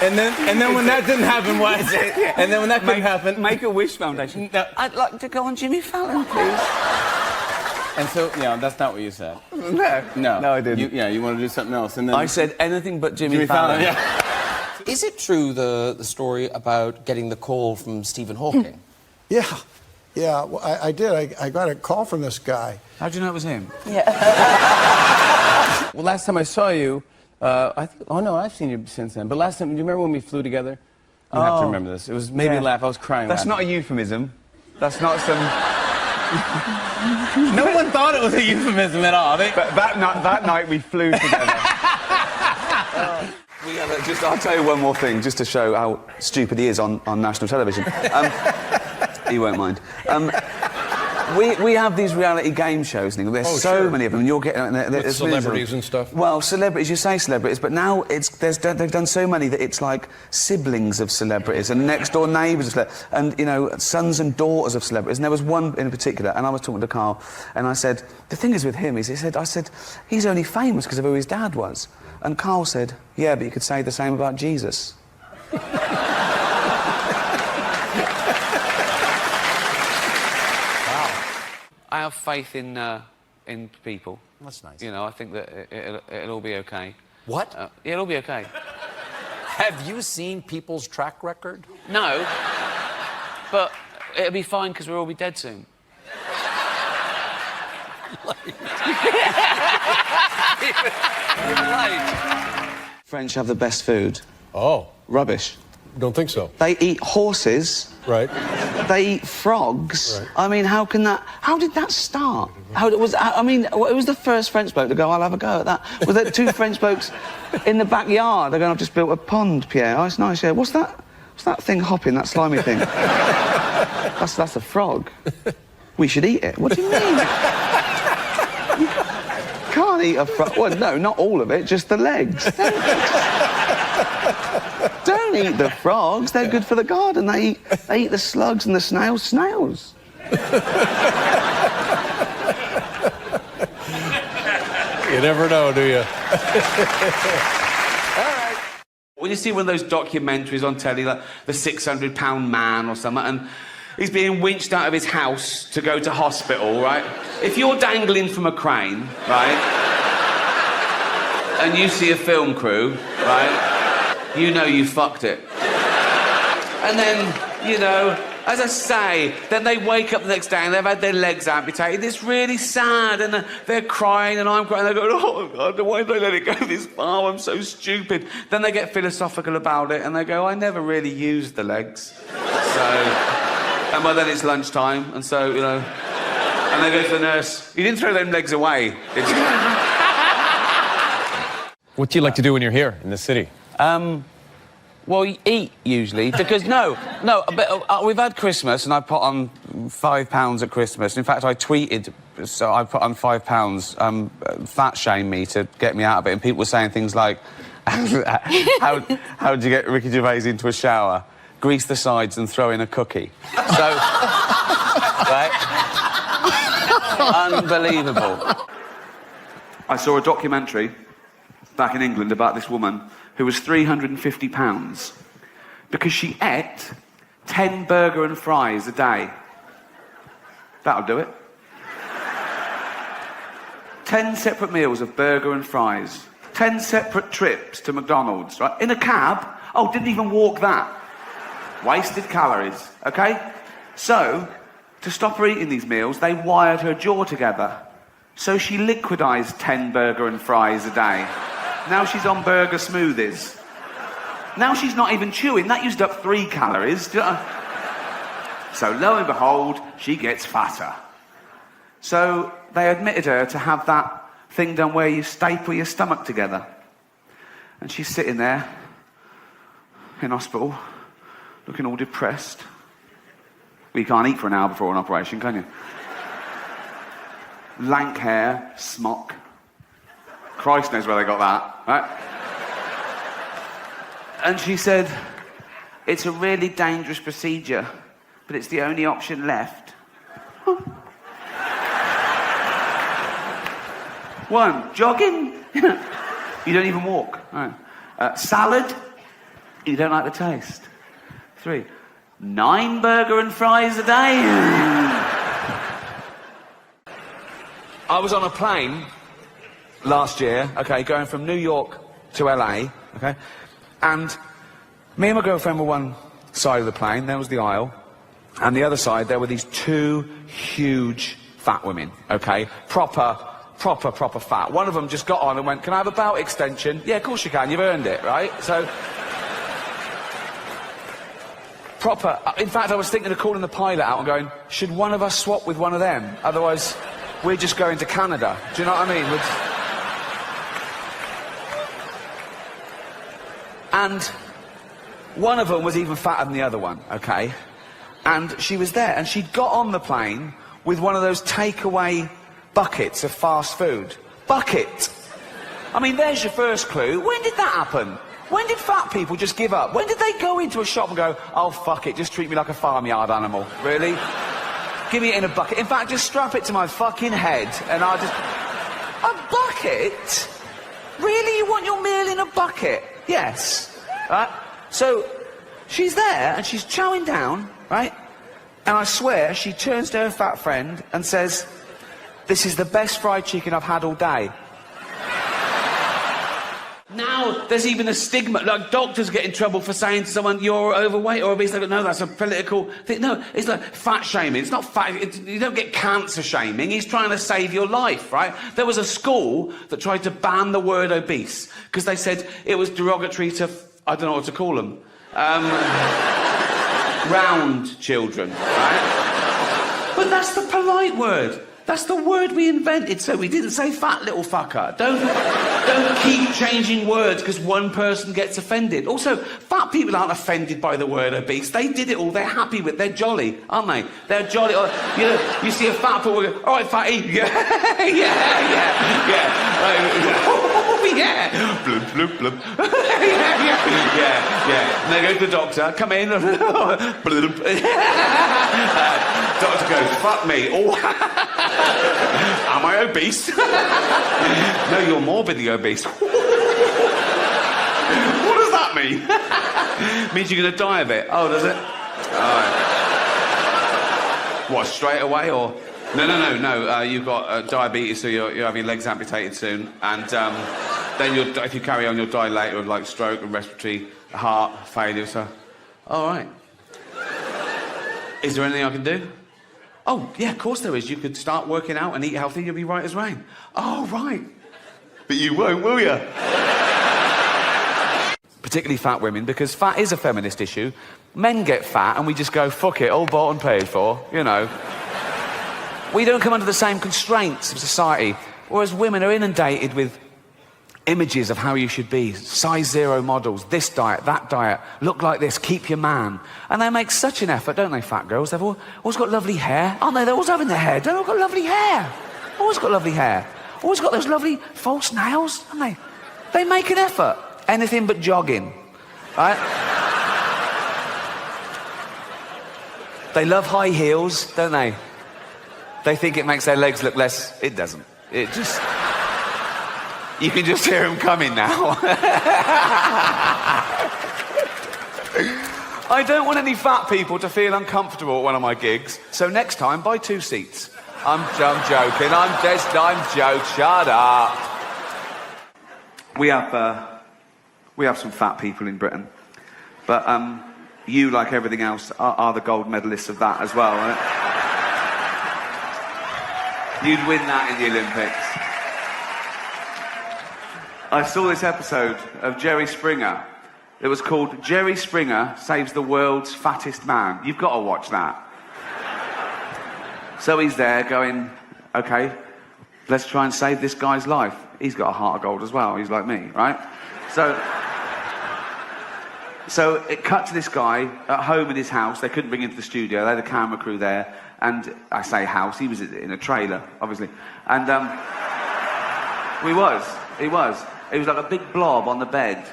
And then when that didn't happen, what is it? And then when that couldn't happen... Make-A-Wish Foundation. No. I'd like to go on Jimmy Fallon, please. And so, that's not what you said. No, I didn't. You want to do something else, and then... I said anything but Jimmy Fallon. Yeah. Is it true, the story about getting the call from Stephen Hawking? Yeah. Well, I did. I got a call from this guy. How do you know it was him? Well, last time I saw you, I've seen you since then. But last time, do you remember when we flew together? You have to remember this. It was made me laugh. I was crying. That's not a euphemism. That's not some... No one thought it was a euphemism at all. But that night we flew together. I'll tell you one more thing, just to show how stupid he is on national television. He won't mind. We have these reality game shows, Nick. There's so many of them. And you're getting with celebrities and stuff. Well, celebrities. You say celebrities, but now they've done so many that it's like siblings of celebrities and next door neighbours of celebrities, and sons and daughters of celebrities. And there was one in particular, and I was talking to Carl, and I said, the thing is with him is, I said he's only famous because of who his dad was, and Carl said, yeah, but you could say the same about Jesus. I have faith in people. That's nice. I think that it'll all be okay. What? Yeah, it'll be okay. Have you seen people's track record? No, but it'll be fine because we'll all be dead soon. French have the best food. Oh. Rubbish. Don't think so. They eat horses. Right. They eat frogs. Right. I mean, how did that start? It was the first French bloke to go, I'll have a go at that. Was there two French blokes in the backyard? They're going, I've just built a pond, Pierre. Oh, it's nice, yeah. What's that thing hopping, that slimy thing? That's a frog. We should eat it. What do you mean? You can't eat a frog. Well, no, not all of it, just the legs. Don't don't eat the frogs. They're good for the garden. They eat the slugs and the snails. Snails. You never know, do you? When you see one of those documentaries on telly, like the 600-pound man or something, and he's being winched out of his house to go to hospital, right? If you're dangling from a crane, right, and you see a film crew, right, you know you fucked it. And then, you know, as I say, then they wake up the next day and they've had their legs amputated. It's really sad, and they're crying and I'm crying. They're going, oh, God, why did I let it go this far? I'm so stupid. Then they get philosophical about it and they go, I never really used the legs. So, and well, then it's lunchtime, and so, you know, and they go to the nurse, you didn't throw them legs away, did you? What do you like to do when you're here in the city? Well, eat, usually, because but we've had Christmas, and I put on £5 at Christmas. In fact, I tweeted, so I put on £5, fat shame me to get me out of it, and people were saying things like, how did you get Ricky Gervais into a shower? Grease the sides and throw in a cookie. So, right? Unbelievable. I saw a documentary back in England about this woman who was £350 because she ate 10 burger and fries a day. That'll do it. 10 separate meals of burger and fries. 10 separate trips to McDonald's, right? In a cab. Oh, didn't even walk that. Wasted calories, okay? So, to stop her eating these meals, they wired her jaw together. So she liquidized 10 burger and fries a day. Now she's on burger smoothies. Now she's not even chewing. That used up 3 calories. So lo and behold, she gets fatter. So they admitted her to have that thing done where you staple your stomach together. And she's sitting there in hospital, looking all depressed. Well, you can't eat for an hour before an operation, can you? Lank hair, smock. Christ knows where they got that, right? And she said, it's a really dangerous procedure, but it's the only option left. 1, jogging. You don't even walk. Right. Salad. You don't like the taste. 3, 9 burger and fries a day. I was on a plane last year, okay, going from New York to LA, okay, and me and my girlfriend were one side of the plane, there was the aisle, and the other side there were these 2 huge fat women, okay, proper fat. One of them just got on and went, can I have a belt extension? Yeah, of course you can, you've earned it, right? So, proper. In fact, I was thinking of calling the pilot out and going, should one of us swap with one of them? Otherwise, we're just going to Canada. Do you know what I mean? And one of them was even fatter than the other one, okay? And she was there, and she'd got on the plane with one of those takeaway buckets of fast food. Bucket! I mean, there's your first clue. When did that happen? When did fat people just give up? When did they go into a shop and go, oh, fuck it, just treat me like a farmyard animal? Really? Give me it in a bucket. In fact, just strap it to my fucking head, and I'll just... A bucket? Really? You want your meal in a bucket? Yes. Right? So, she's there, and she's chowing down, right? And I swear, she turns to her fat friend and says, this is the best fried chicken I've had all day. Now, there's even a stigma, like doctors get in trouble for saying to someone, you're overweight or obese. They go, no, that's a political thing. No, it's like fat shaming. It's not fat, you don't get cancer shaming. He's trying to save your life, right? There was a school that tried to ban the word obese because they said it was derogatory to, I don't know what to call them, round children, right? But that's the polite word. That's the word we invented, so we didn't say fat little fucker. Don't keep changing words because one person gets offended. Also, fat people aren't offended by the word obese. They did it all. They're happy with it. They're jolly, aren't they? They're jolly. You know, you see a fat person, go, all right, fatty. Yeah. Oh, yeah. Bloop, bloop, bloop. yeah. And they go to the doctor, come in. Bloop. Doctor goes, fuck me. Oh. Am I obese? No, you're morbidly obese. What does that mean? Means you're going to die of it. Oh, does it? All right. What, straight away or? No. You've got diabetes, so you're having your legs amputated soon. And then if you carry on, you'll die later of like stroke and respiratory heart failure. So, all right. Is there anything I can do? Oh, yeah, of course there is. You could start working out and eat healthy, you'll be right as rain. Oh, right. But you won't, will you? Particularly fat women, because fat is a feminist issue. Men get fat and we just go, fuck it, all bought and paid for, you know. We don't come under the same constraints of society, whereas women are inundated with images of how you should be, size 0 models, this diet, that diet, look like this, keep your man. And they make such an effort, don't they, fat girls? They've always got lovely hair, aren't they? They're always having their hair done. They've got lovely hair. Always got lovely hair. Always got those lovely false nails, haven't they? They make an effort. Anything but jogging, right? They love high heels, don't they? They think it makes their legs look less... It doesn't. It just... You can just hear them coming now. I don't want any fat people to feel uncomfortable at one of my gigs, so next time, buy 2 seats. I'm joking. I'm joking. Shut up. We have some fat people in Britain, but you, like everything else, are the gold medalists of that as well, right? You'd win that in the Olympics. I saw this episode of Jerry Springer. It was called Jerry Springer Saves the World's Fattest Man. You've got to watch that. So he's there going, okay, let's try and save this guy's life. He's got a heart of gold as well. He's like me, right? So it cut to this guy at home in his house. They couldn't bring him to the studio. They had a camera crew there. And I say house, he was in a trailer, obviously. And he was. He was like a big blob on the bed.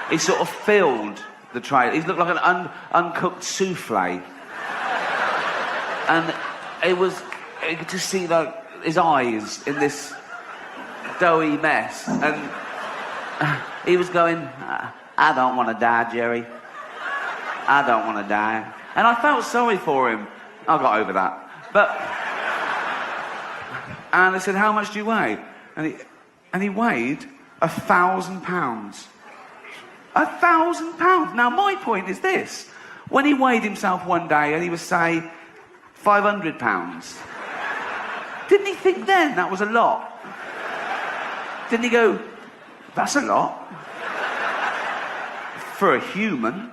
He sort of filled the trailer. He looked like an uncooked souffle. And you could just see like his eyes in this doughy mess. And he was going, I don't want to die, Jerry. I don't want to die. And I felt sorry for him. I got over that. And I said, how much do you weigh? And he weighed 1,000 pounds. 1,000 pounds. Now, my point is this. When he weighed himself one day and he was, say, 500 pounds, didn't he think then that was a lot? Didn't he go, that's a lot? For a human.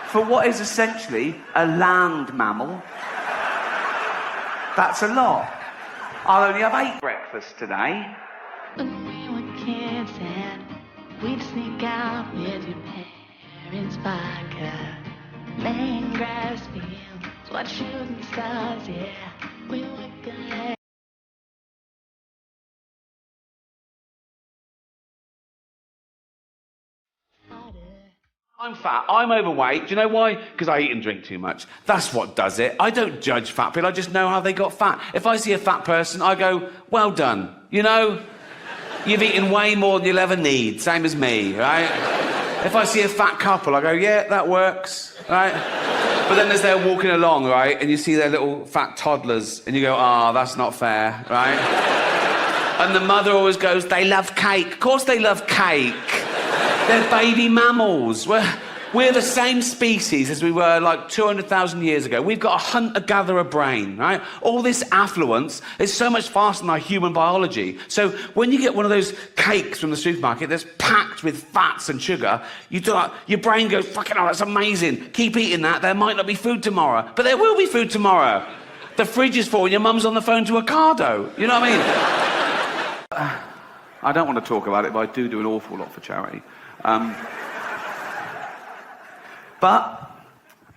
For what is essentially a land mammal, that's a lot. I'll only have 8 breakfasts today. When we were kids and we'd sneak out with your parents' vodka, laying grass fields, watch shooting stars, yeah, we were good. I'm fat, I'm overweight. Do you know why? Because I eat and drink too much. That's what does it. I don't judge fat people, I just know how they got fat. If I see a fat person, I go, well done. You know, you've eaten way more than you'll ever need, same as me, right? If I see a fat couple, I go, yeah, that works, right? But then as they're walking along, right, and you see their little fat toddlers, and you go, that's not fair, right? And the mother always goes, they love cake. Of course they love cake. They're baby mammals. We're the same species as we were like 200,000 years ago. We've got a hunter-gatherer brain, right? All this affluence is so much faster than our human biology. So when you get one of those cakes from the supermarket that's packed with fats and sugar, your brain goes, fucking hell, that's amazing. Keep eating that. There might not be food tomorrow. But there will be food tomorrow. The fridge is full and your mum's on the phone to Ocado. You know what I mean? I don't want to talk about it, but I do an awful lot for charity. But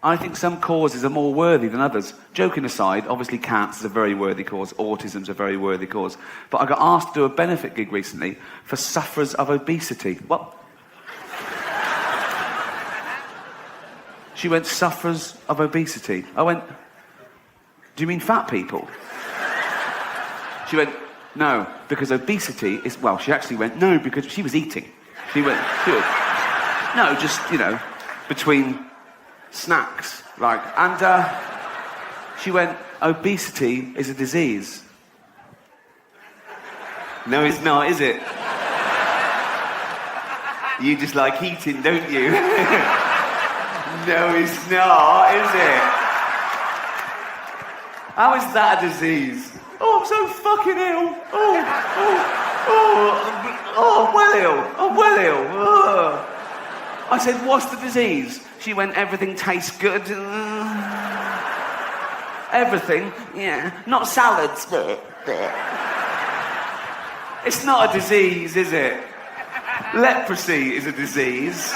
I think some causes are more worthy than others. Joking aside, obviously cancer is a very worthy cause, autism's a very worthy cause. But I got asked to do a benefit gig recently for sufferers of obesity. What? She went, sufferers of obesity. I went, do you mean fat people? She went, no, because obesity is, well, she actually went, no, because she was eating. She went, good. No, just, you know, between snacks, like, and she went, obesity is a disease. No, it's not, is it? You just like eating, don't you? No, it's not, is it? How is that a disease? Oh, I'm so fucking ill. I'm well ill. I'm well ill. Oh. I said, what's the disease? She went, everything tastes good. Everything? Yeah. Not salads. It's not a disease, is it? Leprosy is a disease.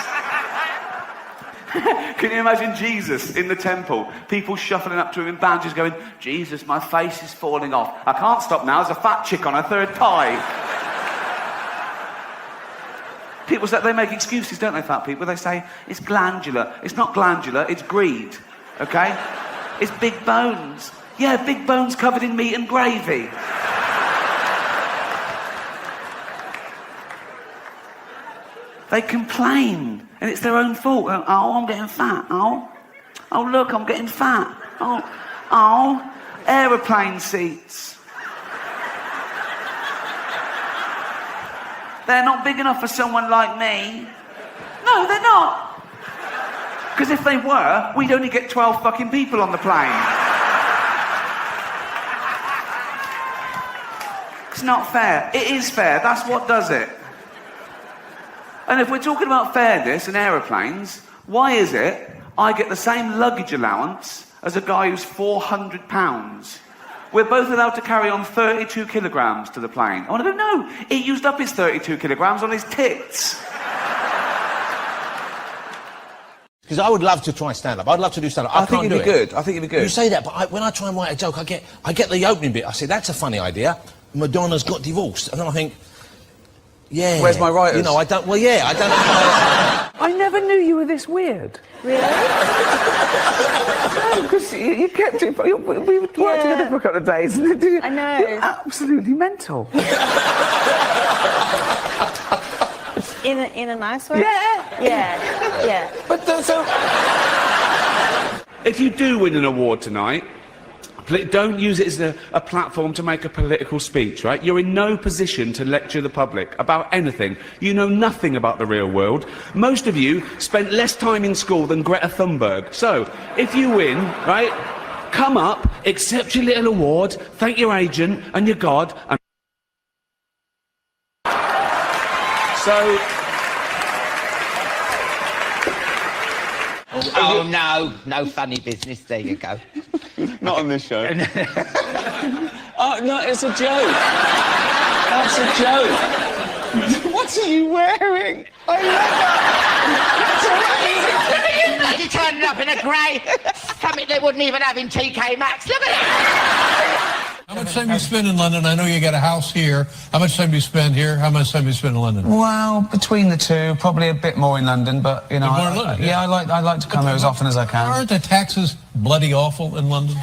Can you imagine Jesus in the temple? People shuffling up to him in bandages going, Jesus, my face is falling off. I can't stop now. There's a fat chick on her third pie. People say, they make excuses, don't they, fat people? They say, it's glandular. It's not glandular, it's greed. Okay? It's big bones. Yeah, big bones covered in meat and gravy. They complain, and it's their own fault. Oh, I'm getting fat. Oh, look, I'm getting fat. Oh, aeroplane seats. They're not big enough for someone like me. No, they're not. Because if they were, we'd only get 12 fucking people on the plane. It's not fair. It is fair. That's what does it. And if we're talking about fairness and aeroplanes, why is it I get the same luggage allowance as a guy who's 400 pounds? We're both allowed to carry on 32 kilograms to the plane. I want to go, no, he used up his 32 kilograms on his tits. Because I would love to try stand-up. I'd love to do stand-up. I think it'd be good. I think it'd be good. You say that, but when I try and write a joke, I get the opening bit. I say, that's a funny idea. Madonna's got divorced. And then I think, yeah. Where's my writers? You know, I don't know. I never knew you were this weird. Really? No, because you kept it. We worked together for a couple of days. And I know. You're absolutely mental. In a nice way? Yeah. But so, if you do win an award tonight, don't use it as a platform to make a political speech, right? You're in no position to lecture the public about anything. You know nothing about the real world. Most of you spent less time in school than Greta Thunberg. So, if you win, right, come up, accept your little award, thank your agent and your God, and... So... Oh, no funny business. There you go. Not on this show. Oh, no, it's a joke. That's a joke. What are you wearing? I love that. You're turning up in a grey. Something they wouldn't even have in TK Maxx. Look at it. How much time do you spend in London? I know you got a house here. How much time do you spend here? How much time do you spend in London? Well, between the two, probably a bit more in London, but you know, I like to come here as often as I can. Aren't the taxes bloody awful in London?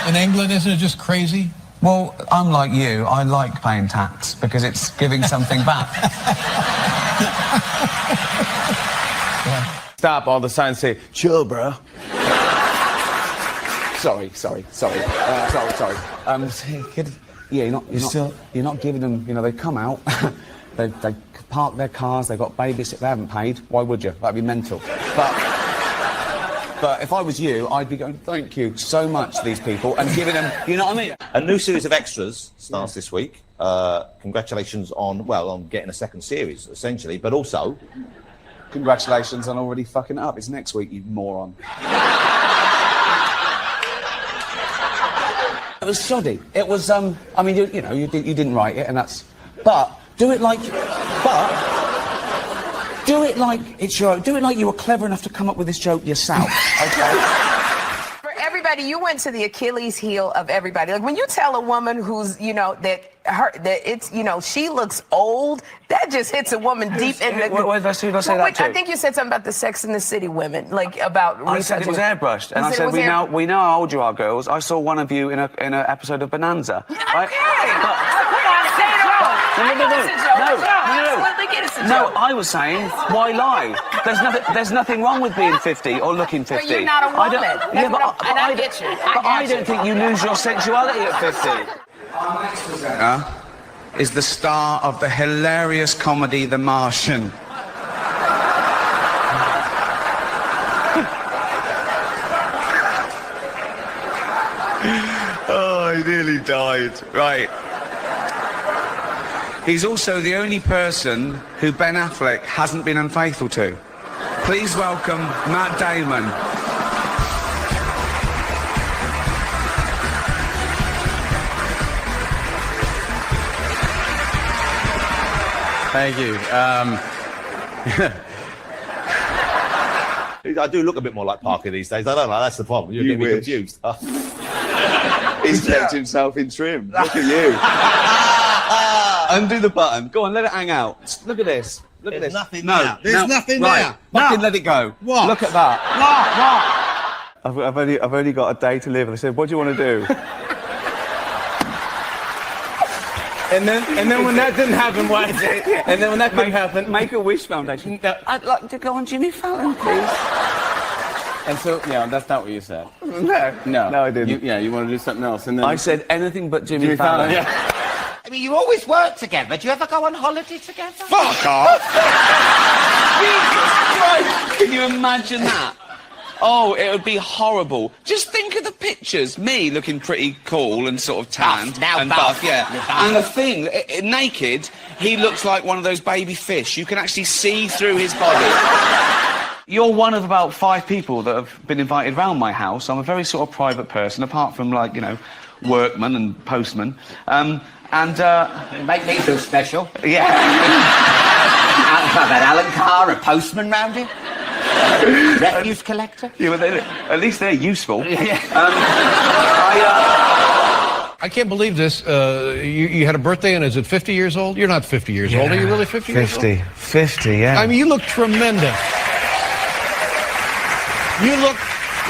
In England, isn't it just crazy? Well, unlike you, I like paying tax because it's giving something back. Stop all the signs say, chill, bro. Sorry. Yeah, you're not giving them. You know, they come out, they park their cars, they've got babysitters, they haven't paid. Why would you? That'd be mental. But if I was you, I'd be going, thank you so much to these people and giving them. You know what I mean? A new series of extras starts this week. Congratulations on getting a second series, essentially, but also congratulations on already fucking it up. It's next week, you moron. It was shoddy. It was, I mean, you know, you didn't write it, and that's... But do it like it's your... Do it like you were clever enough to come up with this joke yourself, okay? For everybody, you went to the Achilles heel of everybody. Like, when you tell a woman who's, you know, that it's, you know, she looks old, that just hits a woman deep in the... Who did I say that to? I think you said something about the Sex and the City women, like about... I said it was airbrushed, and I said, we know how old you are, girls. I saw one of you in an episode of Bonanza. Right? No, I was saying, why lie? There's nothing wrong with being 50 or looking 50. But you're not a woman. I get you. But I don't think you lose your sexuality at 50. Our next presenter is the star of the hilarious comedy The Martian. Oh, I nearly died. Right. He's also the only person who Ben Affleck hasn't been unfaithful to. Please welcome Matt Damon. Thank you. I do look a bit more like Parker these days. I don't know. That's the problem. You're getting me confused. He's kept himself in trim. Look at you. Undo the button. Go on, let it hang out. Look at this. Look at this. Nothing no, there. There's nothing right. there. Fucking let it go. What? Look at that. What? I've only got a day to live. And I said, what do you want to do? And then when that didn't happen, what is it? And then when that couldn't happen, Make a Wish Foundation. I'd like to go on Jimmy Fallon, please. and so yeah, that's not what you said. No, I didn't. You want to do something else, and then I said anything but Jimmy Fallon. Yeah. I mean, you always work together. Do you ever go on holiday together? Fuck off! Jesus Christ! Can you imagine that? Oh, it would be horrible. Just think of the pictures. Me looking pretty cool and sort of tanned. Buff, yeah. And the thing, naked, he looks like one of those baby fish. You can actually see through his body. You're one of about 5 people that have been invited round my house. I'm a very sort of private person, apart from, like, you know, workmen and postmen. You make me feel special. Yeah. Have an Alan Carr, a postman round here? Refuse collector? Yeah, well, at least they're useful. I can't believe this. You had a birthday, and is it 50 years old? You're not 50 years old. Are you really 50 years old? 50, yeah. I mean, you look tremendous. You look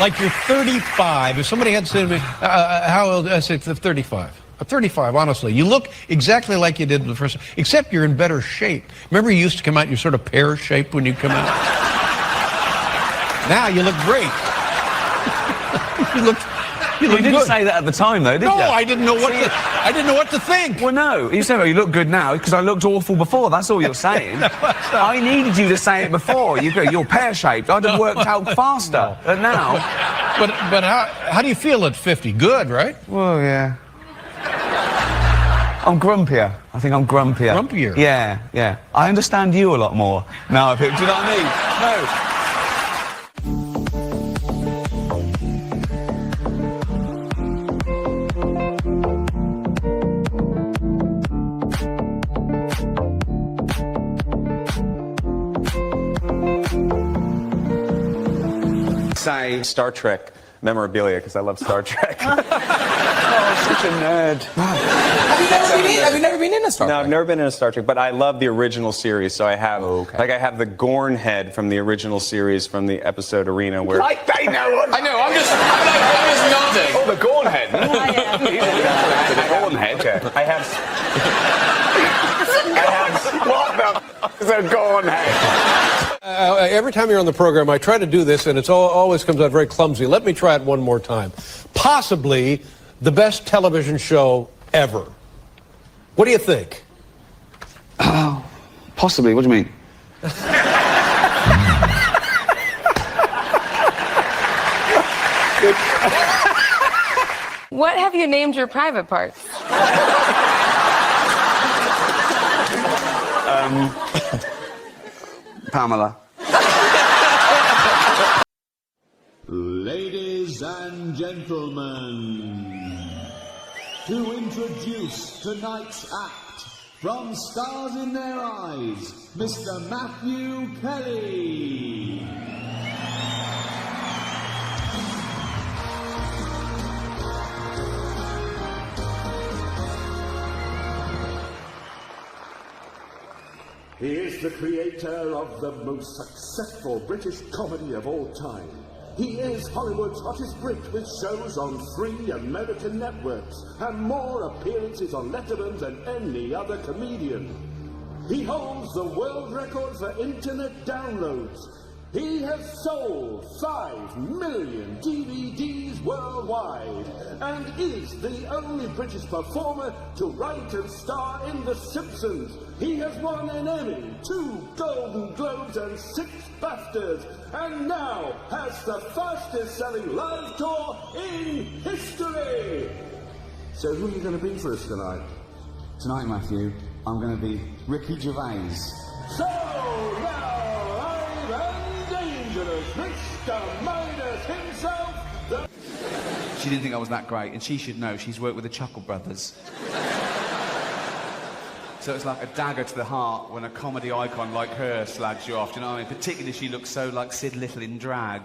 like you're 35. If somebody had said to me, how old? I said 35. 35, honestly. You look exactly like you did the first, except you're in better shape. Remember you used to come out, you're sort of pear-shaped when you come out? Now you look great. You didn't good. Say that at the time, though, did you? No, I didn't know what to think. Well, no. You said, well, you look good now because I looked awful before. That's all you're saying. I needed you to say it before. You're pear-shaped. I'd have worked out faster. But now... But how do you feel at 50? Good, right? Well, yeah. I'm grumpier. I think I'm grumpier. Grumpier? Yeah. I understand you a lot more now. Do you know what I mean? No. Say Star Trek memorabilia because I love Star Trek. Oh, such a nerd. Have you never been in a Star Trek? No, I've never been in a Star Trek, but I love the original series. So I have, I have the Gorn head from the original series from the episode Arena, where I know. I'm just nodding. Oh, the Gorn head. The Gorn head. Okay. I have. What the Gorn head? Every time you're on the program, I try to do this, and it always comes out very clumsy. Let me try it one more time. Possibly the best television show ever. What do you think? Oh, possibly. What do you mean? What have you named your private parts? Pamela. Ladies and gentlemen, to introduce tonight's act, from Stars in Their Eyes, Mr. Matthew Kelly. He is the creator of the most successful British comedy of all time. He is Hollywood's hottest Brit with shows on 3 American networks and more appearances on Letterman than any other comedian. He holds the world record for internet downloads. He has sold 5 million DVDs worldwide and is the only British performer to write and star in The Simpsons. He has won an Emmy, 2 Golden Globes and 6 BAFTAs, and now has the fastest-selling live tour in history. So who are you going to be for us tonight? Tonight, Matthew, I'm going to be Ricky Gervais. So now live and dangerous, Mr. Midas himself, the... She didn't think I was that great, and she should know. She's worked with the Chuckle Brothers. So it's like a dagger to the heart when a comedy icon like her slags you off, do you know what I mean? Particularly she looks so like Sid Little in drag.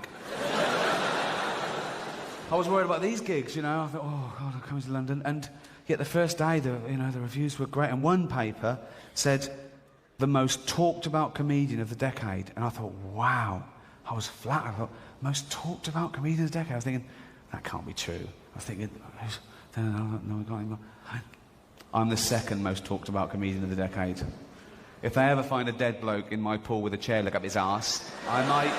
I was worried about these gigs, you know. I thought, oh, God, I'm coming to London. And yet the first day, the reviews were great. And one paper said, the most talked about comedian of the decade. And I thought, wow. I was flat. I thought, most talked about comedian of the decade. I was thinking, that can't be true. I was thinking, no, I'm the second most talked about comedian of the decade. If they ever find a dead bloke in my pool with a chair leg up his arse, I might...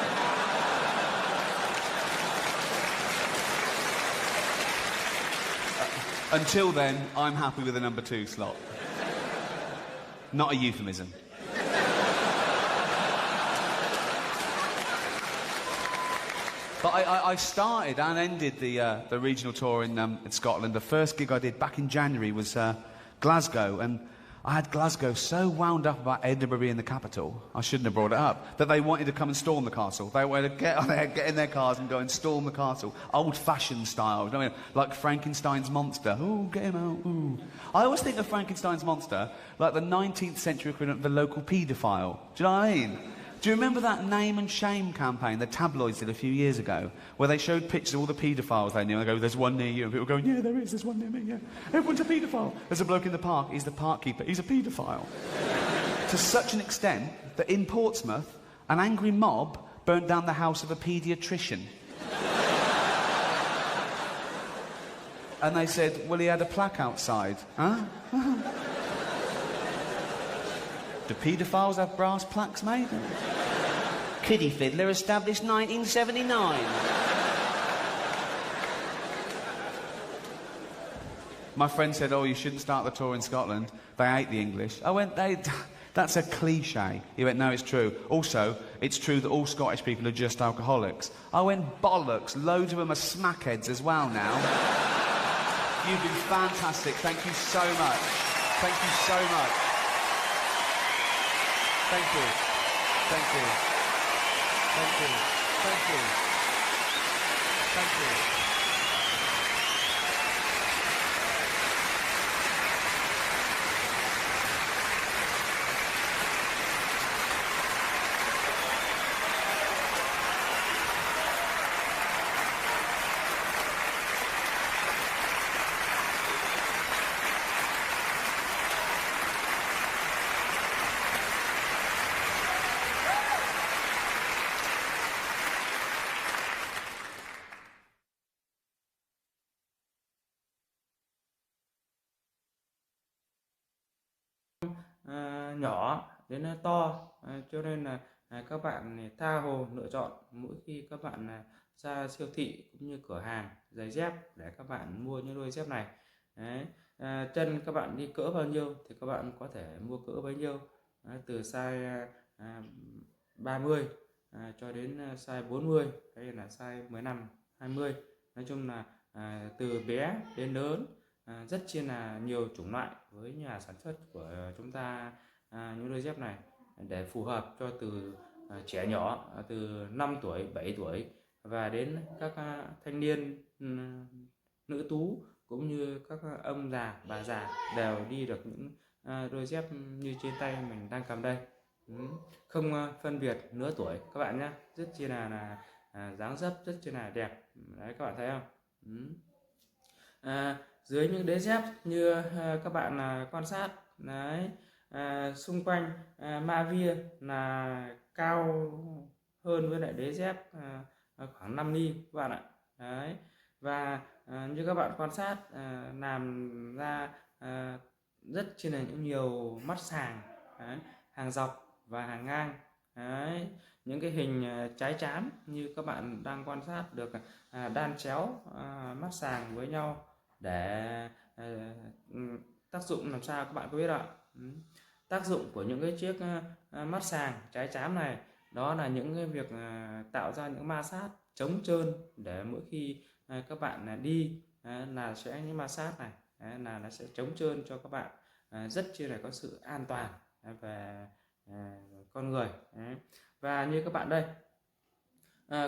Until then, I'm happy with the number 2 slot. Not a euphemism. But I started and ended the regional tour in Scotland. The first gig I did back in January was Glasgow, and I had Glasgow so wound up about Edinburgh being the capital, I shouldn't have brought it up, that they wanted to come and storm the castle. They wanted to get in their cars and go and storm the castle. Old-fashioned style, you know what I mean? Like Frankenstein's monster. Ooh, get him out, ooh. I always think of Frankenstein's monster like the 19th century equivalent of the local paedophile. Do you know what I mean? Do you remember that name and shame campaign the tabloids did a few years ago, where they showed pictures of all the paedophiles they knew, and they go, there's one near you, and people go, yeah, there's one near me, yeah. Everyone's a paedophile. There's a bloke in the park, he's the park keeper, he's a paedophile. To such an extent that in Portsmouth, an angry mob burnt down the house of a paediatrician. And they said, well, he had a plaque outside. Huh? Do paedophiles have brass plaques made? Kiddie Fiddler, established 1979. My friend said, oh, you shouldn't start the tour in Scotland. They hate the English. I went, that's a cliche. He went, no, it's true. Also, it's true that all Scottish people are just alcoholics. I went, bollocks. Loads of them are smackheads as well now. You've been fantastic. Thank you so much. Thank you so much. Thank you. Thank you. Thank you. Thank you. Thank you. Nhỏ đến to, cho nên là các bạn tha hồ lựa chọn mỗi khi các bạn ra siêu thị cũng như cửa hàng giày dép để các bạn mua những đôi dép này. Đấy. Chân các bạn đi cỡ bao nhiêu thì các bạn có thể mua cỡ bấy nhiêu. Đấy, từ size 30 cho đến size 40 hay là size 15, 20. Nói chung là từ bé đến lớn, rất chi là nhiều chủng loại với nhà sản xuất của chúng ta những đôi dép này để phù hợp cho từ trẻ nhỏ từ 5 tuổi, 7 tuổi và đến các thanh niên nữ tú cũng như các ông già, bà già đều đi được những đôi dép như trên tay mình đang cầm đây. Không phân biệt lứa tuổi các bạn nhé, rất chi là dáng dấp rất chi là đẹp đấy, các bạn thấy không? Dưới những đế dép như các bạn quan sát đấy, xung quanh ma via là cao hơn với lại đế dép khoảng 5 ly các bạn ạ. Đấy, và như các bạn quan sát làm ra rất chi là những nhiều mắt sàng đấy, hàng dọc và hàng ngang. Đấy, những cái hình trái chám như các bạn đang quan sát được đan chéo mắt sàng với nhau để tác dụng làm sao các bạn có biết ạ? Tác dụng của những cái chiếc mắt sàng trái chám này đó là những cái việc tạo ra những ma sát chống trơn, để mỗi khi các bạn đi là sẽ những ma sát này là nó sẽ chống trơn cho các bạn, rất chi là có sự an toàn về con người. Và như các bạn đây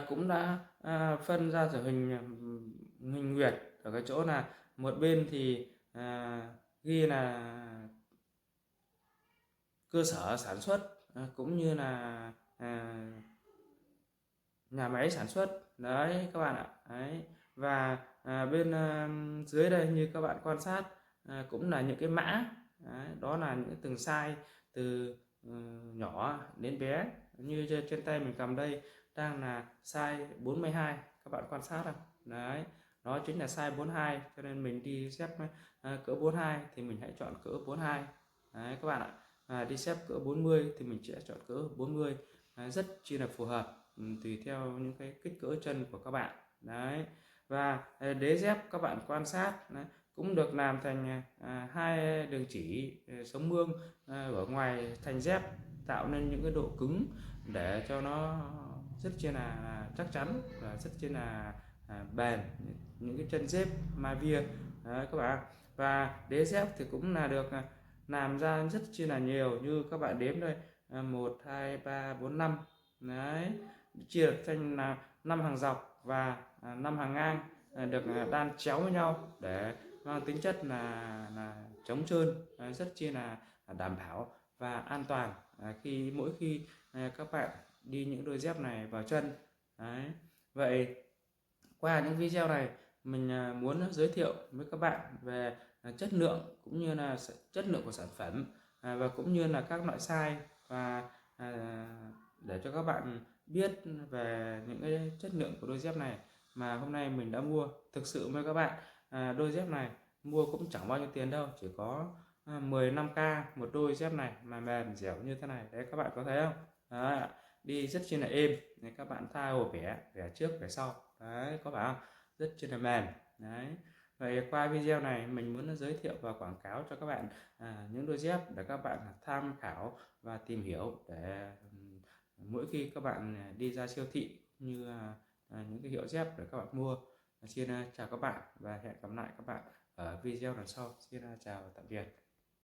cũng đã phân ra từ hình nguyệt ở cái chỗ là một bên thì ghi là cơ sở sản xuất cũng như là nhà máy sản xuất đấy các bạn ạ. Đấy, và bên dưới đây như các bạn quan sát cũng là những cái mã đấy, đó là những từng size từ nhỏ đến bé, như trên tay mình cầm đây đang là size 42, các bạn quan sát không? Đấy, đó chính là size 42, cho nên mình đi dép cỡ 42 thì mình hãy chọn cỡ 42 đấy các bạn ạ. Đi dép cỡ 40 thì mình sẽ chọn cỡ 40, rất chi là phù hợp tùy theo những cái kích cỡ chân của các bạn. Đấy, và đế dép các bạn quan sát đấy, cũng được làm thành hai đường chỉ sống mương ở ngoài thành dép, tạo nên những cái độ cứng để cho nó rất chi là chắc chắn và rất chi là bền những cái chân dép Mavia đấy các bạn. Và đế dép thì cũng là được làm ra rất chi là nhiều, như các bạn đếm đây 1 2 3 4 5 đấy, chia được thành là 5 hàng dọc và 5 hàng ngang, được đan chéo với nhau để mang tính chất là chống trơn, rất chi là đảm bảo và an toàn mỗi khi các bạn đi những đôi dép này vào chân. Đấy, vậy qua những video này mình muốn giới thiệu với các bạn về chất lượng cũng như là chất lượng của sản phẩm, và cũng như là các loại size, và để cho các bạn biết về những cái chất lượng của đôi dép này mà hôm nay mình đã mua. Thực sự với các bạn, đôi dép này mua cũng chẳng bao nhiêu tiền đâu, chỉ có 15k một đôi dép này mà mềm dẻo như thế này đấy, các bạn có thấy không? Đấy, đi rất chi là êm, các bạn tha hồ vẽ trước vẽ sau đấy, có phải không? Rất chi là mềm đấy. Vậy qua video này mình muốn giới thiệu và quảng cáo cho các bạn những đôi dép để các bạn tham khảo và tìm hiểu, để mỗi khi các bạn đi ra siêu thị như những cái hiệu dép để các bạn mua. Xin chào các bạn và hẹn gặp lại các bạn ở video lần sau. Xin chào tạm biệt.